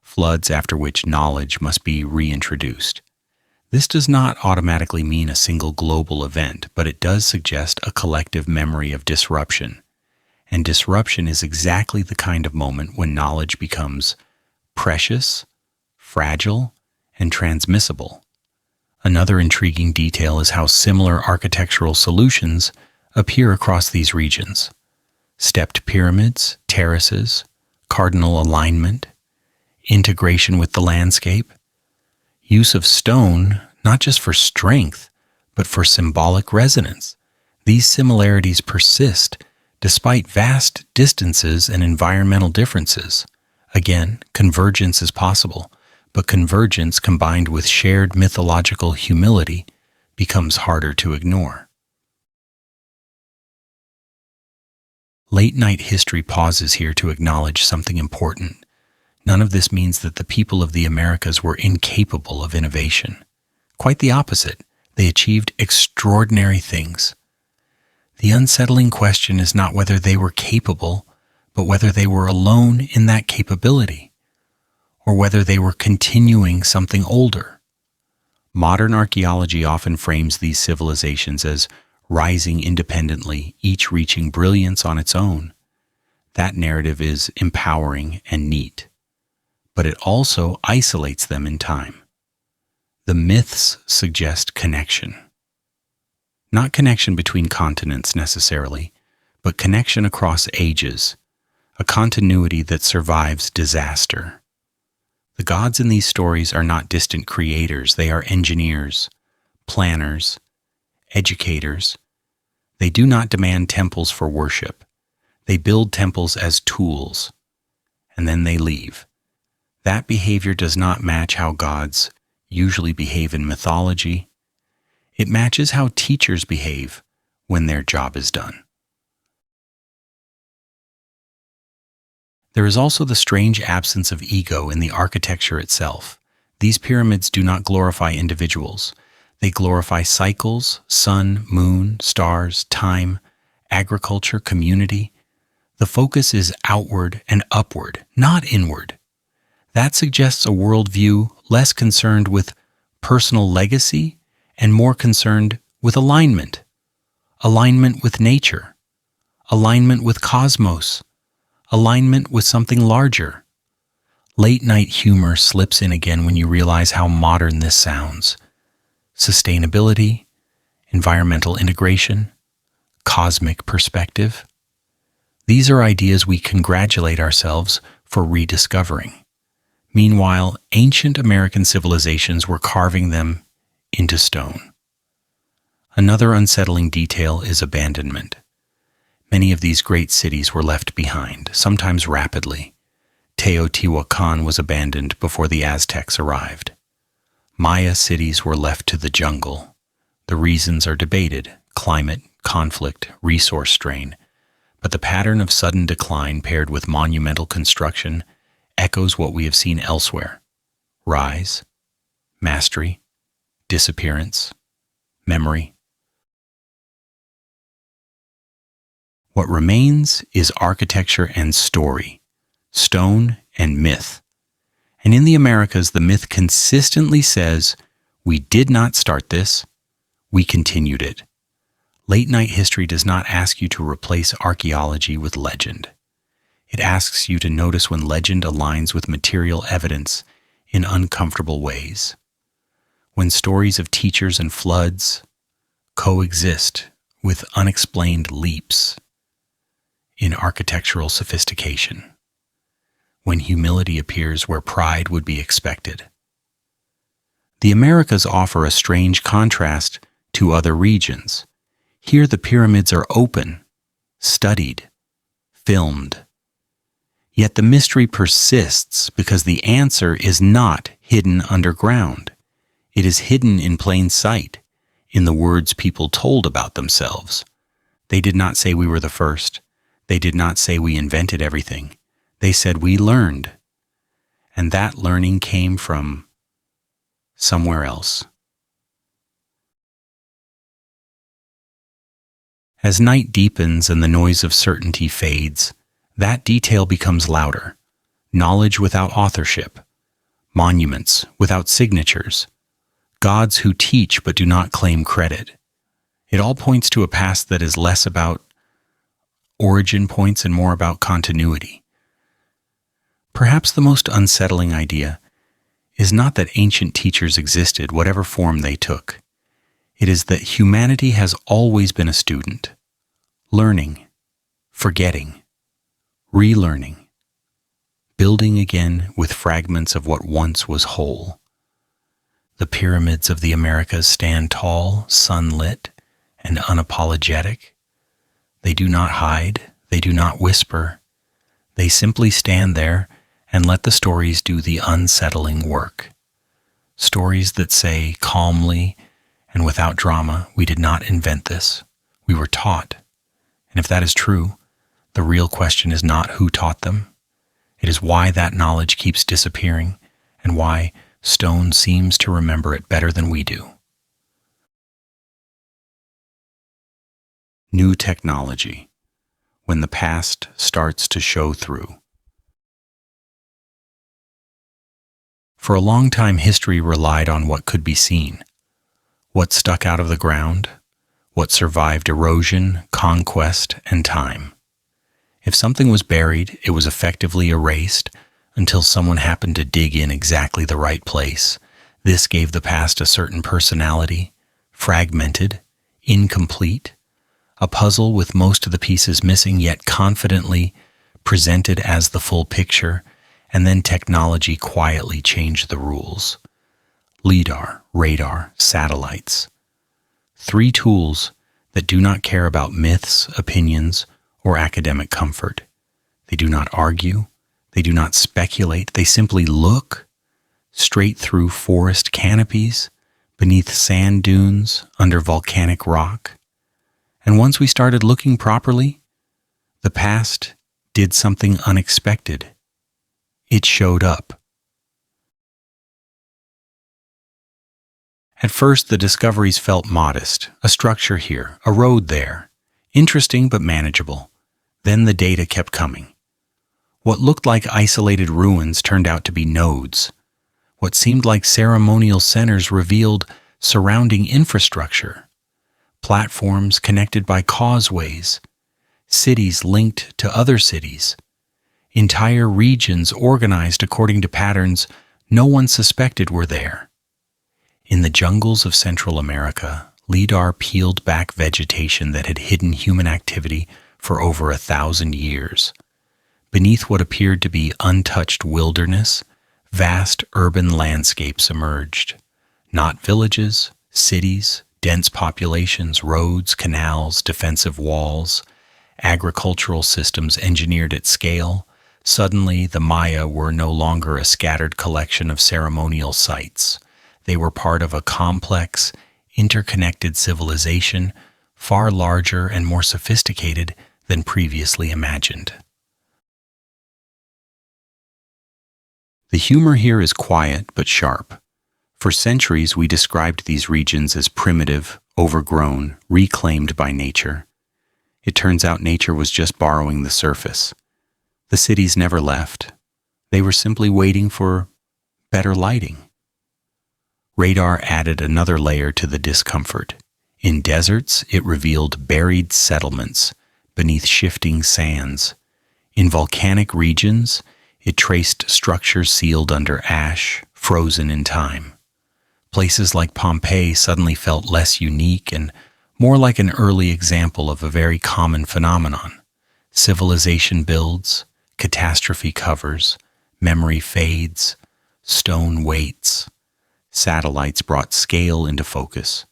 floods after which knowledge must be reintroduced. This does not automatically mean a single global event, but it does suggest a collective memory of disruption. And disruption is exactly the kind of moment when knowledge becomes precious, fragile, and transmissible. Another intriguing detail is how similar architectural solutions appear across these regions. stepped pyramids, terraces, cardinal alignment, integration with the landscape, use of stone not just for strength, but for symbolic resonance. These similarities persist despite vast distances and environmental differences. Again, convergence is possible, but convergence combined with shared mythological humility becomes harder to ignore. Late-night history pauses here to acknowledge something important. None of this means that the people of the Americas were incapable of innovation. Quite the opposite. They achieved extraordinary things. The unsettling question is not whether they were capable, but whether they were alone in that capability, or whether they were continuing something older. Modern archaeology often frames these civilizations as rising independently, each reaching brilliance on its own. That narrative is empowering and neat, but it also isolates them in time. The myths suggest connection. Not connection between continents necessarily, but connection across ages, a continuity that survives disaster. The gods in these stories are not distant creators, they are engineers, planners, educators. They do not demand temples for worship. They build temples as tools, and then they leave. That behavior does not match how gods usually behave in mythology. It matches how teachers behave when their job is done. There is also the strange absence of ego in the architecture itself. These pyramids do not glorify individuals. They glorify cycles, sun, moon, stars, time, agriculture, community. The focus is outward and upward, not inward. That suggests a worldview less concerned with personal legacy and more concerned with alignment. Alignment with nature. Alignment with cosmos. Alignment with something larger. Late-night humor slips in again when you realize how modern this sounds. Sustainability, environmental integration, cosmic perspective. These are ideas we congratulate ourselves for rediscovering. Meanwhile, ancient American civilizations were carving them into stone. Another unsettling detail is abandonment. Many of these great cities were left behind, sometimes rapidly. Teotihuacan was abandoned before the Aztecs arrived. Maya cities were left to the jungle. The reasons are debated: climate, conflict, resource strain. But the pattern of sudden decline paired with monumental construction echoes what we have seen elsewhere: rise, mastery, disappearance, memory. What remains is architecture and story, stone and myth. And in the Americas, the myth consistently says, we did not start this, we continued it. Late-night history does not ask you to replace archaeology with legend. It asks you to notice when legend aligns with material evidence in uncomfortable ways. When stories of teachers and floods coexist with unexplained leaps in architectural sophistication. When humility appears where pride would be expected. The Americas offer a strange contrast to other regions. Here the pyramids are open, studied, filmed. Yet the mystery persists because the answer is not hidden underground. It is hidden in plain sight, in the words people told about themselves. They did not say we were the first. They did not say we invented everything. They said we learned. And that learning came from somewhere else. As night deepens and the noise of certainty fades, that detail becomes louder. Knowledge without authorship. Monuments without signatures. Gods who teach but do not claim credit. It all points to a past that is less about origin points and more about continuity. Perhaps the most unsettling idea is not that ancient teachers existed, whatever form they took. It is that humanity has always been a student, learning, forgetting, relearning, building again with fragments of what once was whole. The pyramids of the Americas stand tall, sunlit, and unapologetic. They do not hide, they do not whisper. They simply stand there and let the stories do the unsettling work. Stories that say calmly and without drama, we did not invent this. We were taught. And if that is true, the real question is not who taught them. It is why that knowledge keeps disappearing and why stone seems to remember it better than we do. New technology. When the past starts to show through. For a long time, history relied on what could be seen, what stuck out of the ground, what survived erosion, conquest, and time. If something was buried, it was effectively erased until someone happened to dig in exactly the right place. This gave the past a certain personality, fragmented, incomplete, a puzzle with most of the pieces missing, yet confidently presented as the full picture, and then technology quietly changed the rules. LIDAR, radar, satellites. 3 tools that do not care about myths, opinions, or academic comfort. They do not argue. They do not speculate. They simply look straight through forest canopies, beneath sand dunes, under volcanic rock. And once we started looking properly, the past did something unexpected. It showed up. At first, the discoveries felt modest. A structure here, a road there. Interesting but manageable. Then the data kept coming. What looked like isolated ruins turned out to be nodes. What seemed like ceremonial centers revealed surrounding infrastructure. Platforms connected by causeways, cities linked to other cities, entire regions organized according to patterns no one suspected were there. In the jungles of Central America, LIDAR peeled back vegetation that had hidden human activity for over 1,000 years. Beneath what appeared to be untouched wilderness, vast urban landscapes emerged. Not villages, cities, dense populations, roads, canals, defensive walls, agricultural systems engineered at scale. Suddenly, the Maya were no longer a scattered collection of ceremonial sites. They were part of a complex, interconnected civilization, far larger and more sophisticated than previously imagined. The humor here is quiet but sharp. For centuries, we described these regions as primitive, overgrown, reclaimed by nature. It turns out nature was just borrowing the surface. The cities never left. They were simply waiting for better lighting. Radar added another layer to the discomfort. In deserts, it revealed buried settlements beneath shifting sands. In volcanic regions, it traced structures sealed under ash, frozen in time. Places like Pompeii suddenly felt less unique and more like an early example of a very common phenomenon. Civilization builds, catastrophe covers, memory fades, stone waits. Satellites brought scale into focus.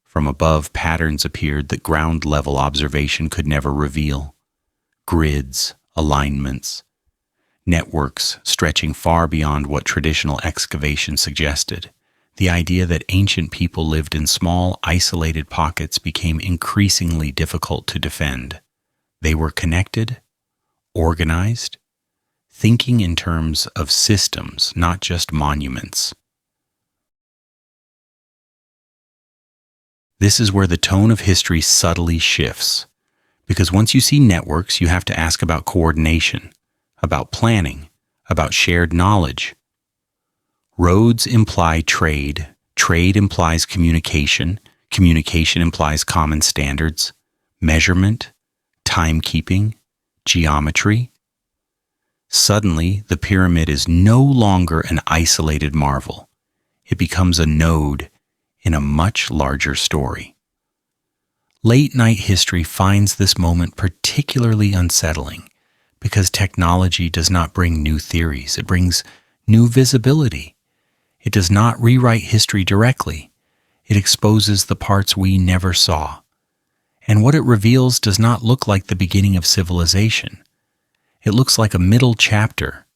From above, patterns appeared that ground-level observation could never reveal. Grids, alignments, networks stretching far beyond what traditional excavation suggested. The idea that ancient people lived in small, isolated pockets became increasingly difficult to defend. They were connected, organized, thinking in terms of systems, not just monuments. This is where the tone of history subtly shifts, because once you see networks, you have to ask about coordination, about planning, about shared knowledge. Roads imply trade, trade implies communication, communication implies common standards, measurement, timekeeping, geometry. Suddenly, the pyramid is no longer an isolated marvel. It becomes a node in a much larger story. Late-night history finds this moment particularly unsettling because technology does not bring new theories, it brings new visibility. It does not rewrite history directly, it exposes the parts we never saw. And what it reveals does not look like the beginning of civilization. It looks like a middle chapter.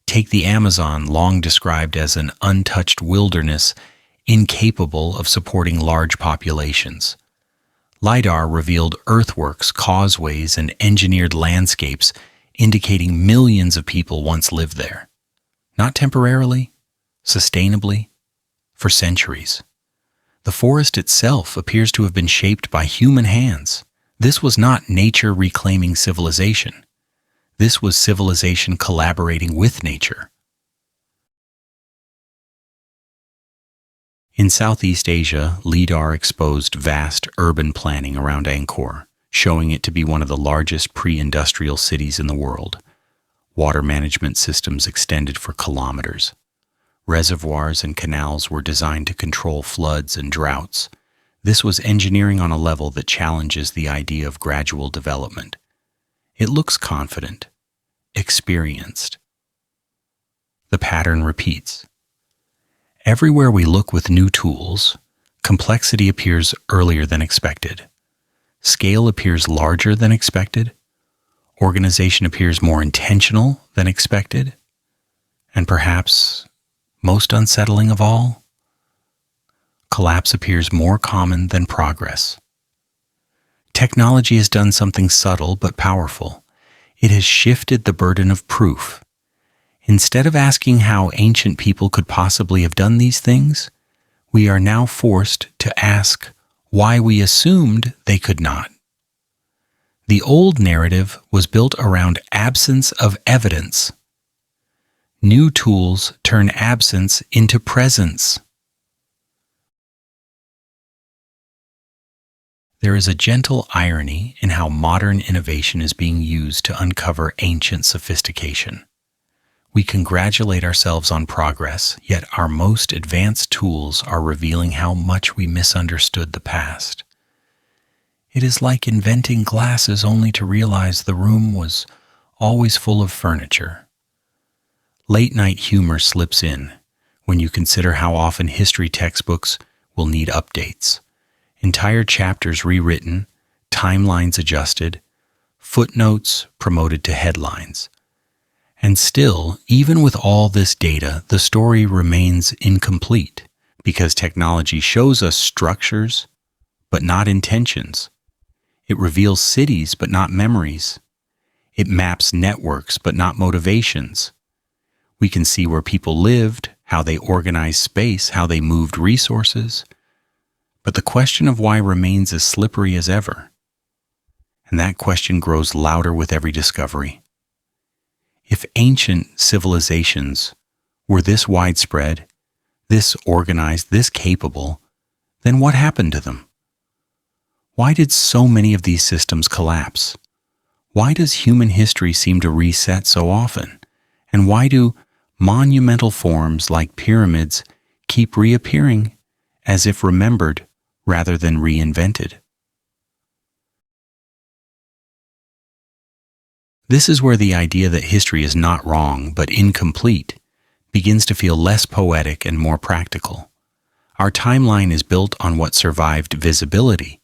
Take the Amazon, long described as an untouched wilderness, incapable of supporting large populations. LiDAR revealed earthworks, causeways, and engineered landscapes indicating millions of people once lived there. Not temporarily, sustainably, for centuries. The forest itself appears to have been shaped by human hands. This was not nature reclaiming civilization. This was civilization collaborating with nature. In Southeast Asia, LiDAR exposed vast urban planning around Angkor, showing it to be one of the largest pre-industrial cities in the world. Water management systems extended for kilometers. Reservoirs and canals were designed to control floods and droughts. This was engineering on a level that challenges the idea of gradual development. It looks confident, experienced. The pattern repeats. Everywhere we look with new tools, complexity appears earlier than expected. Scale appears larger than expected. Organization appears more intentional than expected. And perhaps, most unsettling of all, collapse appears more common than progress. Technology has done something subtle but powerful. It has shifted the burden of proof. Instead of asking how ancient people could possibly have done these things, we are now forced to ask why we assumed they could not. The old narrative was built around absence of evidence. New tools turn absence into presence. There is a gentle irony in how modern innovation is being used to uncover ancient sophistication. We congratulate ourselves on progress, yet our most advanced tools are revealing how much we misunderstood the past. It is like inventing glasses only to realize the room was always full of furniture. Late-night humor slips in when you consider how often history textbooks will need updates. Entire chapters rewritten, timelines adjusted, footnotes promoted to headlines. And still, even with all this data, the story remains incomplete because technology shows us structures, but not intentions. It reveals cities, but not memories. It maps networks, but not motivations. We can see where people lived, how they organized space, how they moved resources. But the question of why remains as slippery as ever. And that question grows louder with every discovery. If ancient civilizations were this widespread, this organized, this capable, then what happened to them? Why did so many of these systems collapse? Why does human history seem to reset so often? And why do monumental forms like pyramids keep reappearing as if remembered rather than reinvented? This is where the idea that history is not wrong but incomplete begins to feel less poetic and more practical. Our timeline is built on what survived visibility.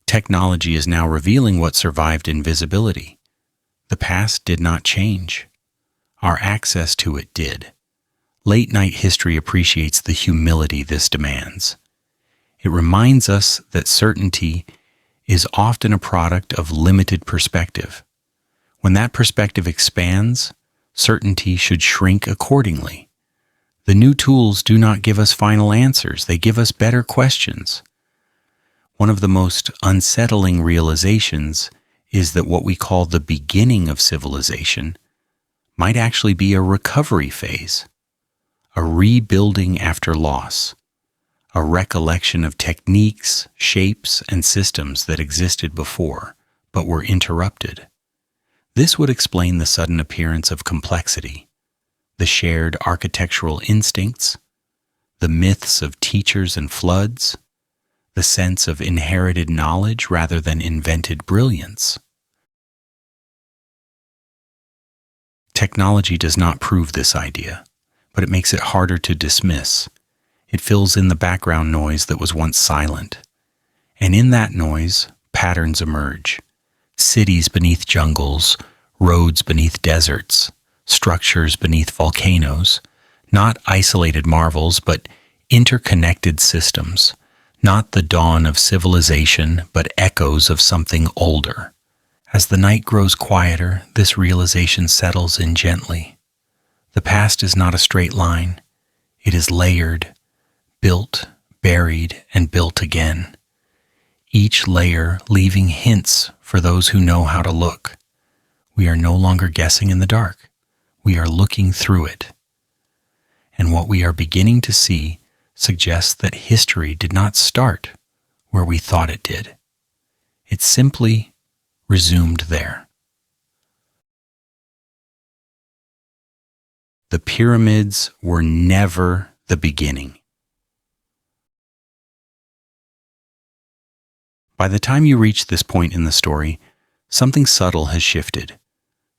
Technology is now revealing what survived invisibility. The past did not change. Our access to it did. Late-night history appreciates the humility this demands. It reminds us that certainty is often a product of limited perspective. When that perspective expands, certainty should shrink accordingly. The new tools do not give us final answers, they give us better questions. One of the most unsettling realizations is that what we call the beginning of civilization might actually be a recovery phase, a rebuilding after loss, a recollection of techniques, shapes, and systems that existed before but were interrupted. This would explain the sudden appearance of complexity, the shared architectural instincts, the myths of teachers and floods, the sense of inherited knowledge rather than invented brilliance. Technology does not prove this idea, but it makes it harder to dismiss. It fills in the background noise that was once silent. And in that noise, patterns emerge. Cities beneath jungles, roads beneath deserts, structures beneath volcanoes, not isolated marvels, but interconnected systems, not the dawn of civilization, but echoes of something older. As the night grows quieter, this realization settles in gently. The past is not a straight line. It is layered, built, buried, and built again. Each layer leaving hints for those who know how to look. We are no longer guessing in the dark. We are looking through it. And what we are beginning to see suggests that history did not start where we thought it did. It simply resumed there. The pyramids were never the beginning. By the time you reach this point in the story, something subtle has shifted.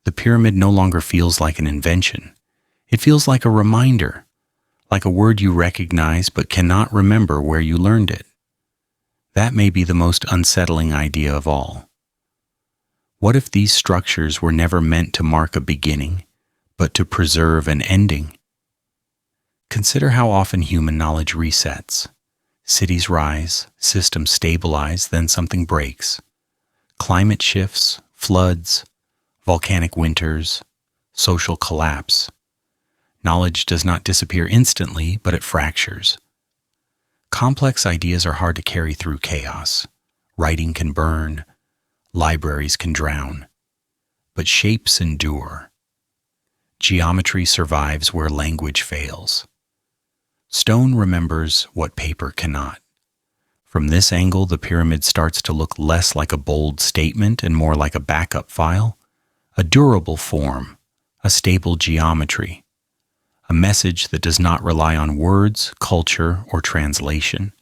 The pyramid no longer feels like an invention. It feels like a reminder, like a word you recognize but cannot remember where you learned it. That may be the most unsettling idea of all. What if these structures were never meant to mark a beginning, but to preserve an ending? Consider how often human knowledge resets. Cities rise, systems stabilize, then something breaks. Climate shifts, floods, volcanic winters, social collapse. Knowledge does not disappear instantly, but it fractures. Complex ideas are hard to carry through chaos. Writing can burn, libraries can drown, but shapes endure. Geometry survives where language fails. Stone remembers what paper cannot. From this angle, the pyramid starts to look less like a bold statement and more like a backup file, a durable form, a stable geometry, a message that does not rely on words, culture, or translation,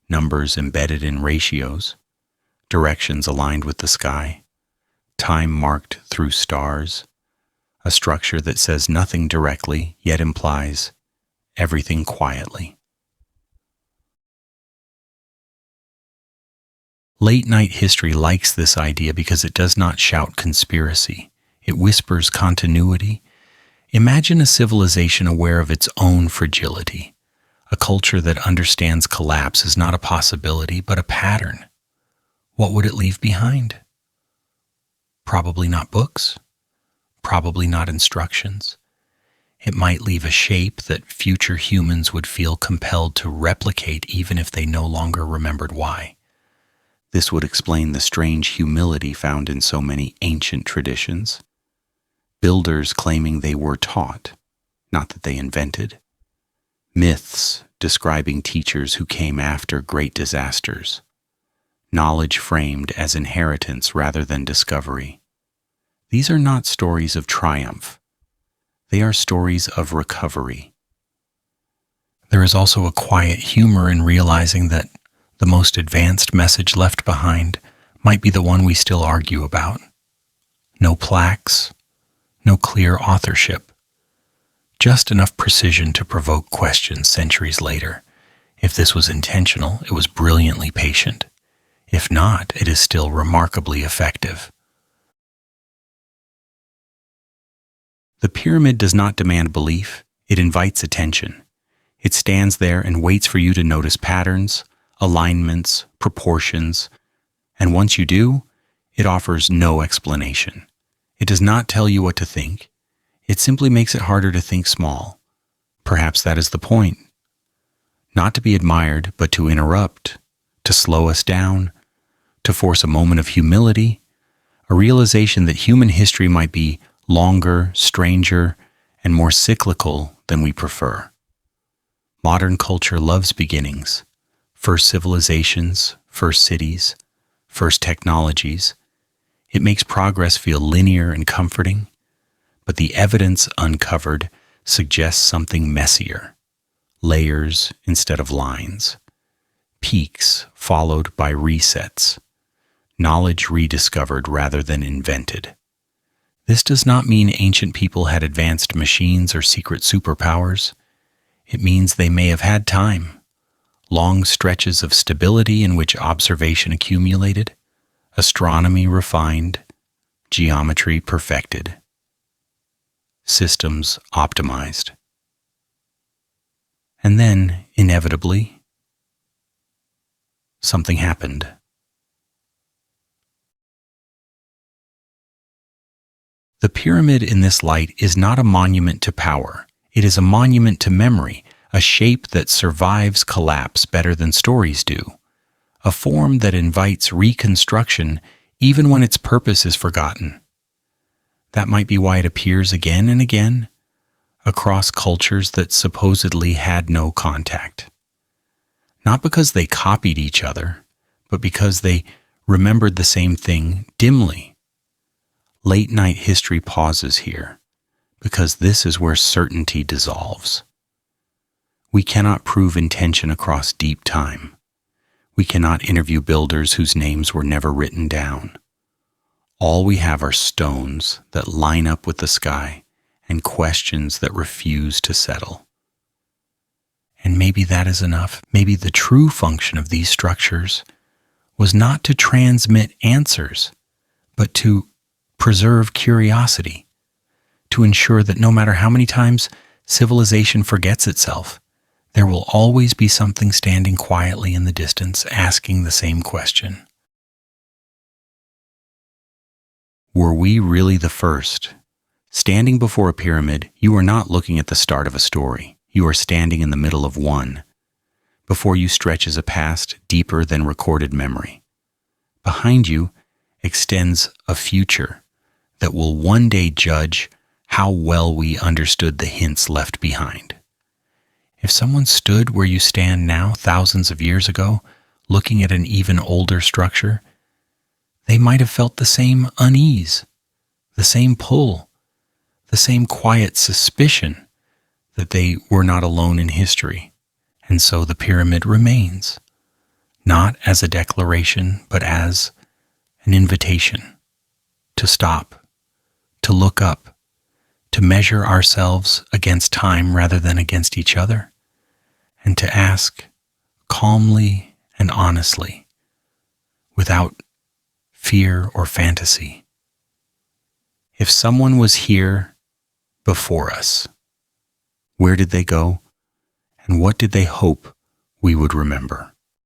numbers embedded in ratios, directions aligned with the sky, time marked through stars, a structure that says nothing directly yet implies everything quietly. Late-night history likes this idea because it does not shout conspiracy. It whispers continuity. Imagine a civilization aware of its own fragility, a culture that understands collapse is not a possibility but a pattern. What would it leave behind? Probably not books. Probably not instructions. It might leave a shape that future humans would feel compelled to replicate even if they no longer remembered why. This would explain the strange humility found in so many ancient traditions. Builders claiming they were taught, not that they invented. Myths describing teachers who came after great disasters. Knowledge framed as inheritance rather than discovery. These are not stories of triumph. They are stories of recovery. There is also a quiet humor in realizing that the most advanced message left behind might be the one we still argue about. No plaques, no clear authorship, just enough precision to provoke questions centuries later. If this was intentional, it was brilliantly patient. If not, it is still remarkably effective. The pyramid does not demand belief, it invites attention. It stands there and waits for you to notice patterns, alignments, proportions, and once you do, it offers no explanation. It does not tell you what to think. It simply makes it harder to think small. Perhaps that is the point. Not to be admired, but to interrupt, to slow us down, to force a moment of humility, a realization that human history might be longer, stranger, and more cyclical than we prefer. Modern culture loves beginnings. First civilizations, first cities, first technologies. It makes progress feel linear and comforting, but the evidence uncovered suggests something messier. Layers instead of lines. peaks followed by resets, knowledge rediscovered rather than invented. This does not mean ancient people had advanced machines or secret superpowers. It means they may have had time, long stretches of stability in which observation accumulated, astronomy refined, geometry perfected, systems optimized. And then, inevitably, something happened. The pyramid in this light is not a monument to power. It is a monument to memory, a shape that survives collapse better than stories do, a form that invites reconstruction even when its purpose is forgotten. That might be why it appears again and again across cultures that supposedly had no contact. Not because they copied each other, but because they remembered the same thing dimly. Late-night history pauses here, because this is where certainty dissolves. We cannot prove intention across deep time. We cannot interview builders whose names were never written down. All we have are stones that line up with the sky and questions that refuse to settle. And maybe that is enough. Maybe the true function of these structures was not to transmit answers, but to preserve curiosity, to ensure that no matter how many times civilization forgets itself, there will always be something standing quietly in the distance asking the same question. Were we really the first? Standing before a pyramid, you are not looking at the start of a story. You are standing in the middle of one. Before you stretches a past deeper than recorded memory. Behind you extends a future that will one day judge how well we understood the hints left behind. If someone stood where you stand now, thousands of years ago, looking at an even older structure, they might have felt the same unease, the same pull, the same quiet suspicion that they were not alone in history. And so the pyramid remains, not as a declaration, but as an invitation to stop, to look up, to measure ourselves against time rather than against each other, and to ask calmly and honestly, without fear or fantasy, if someone was here before us, where did they go, and what did they hope we would remember?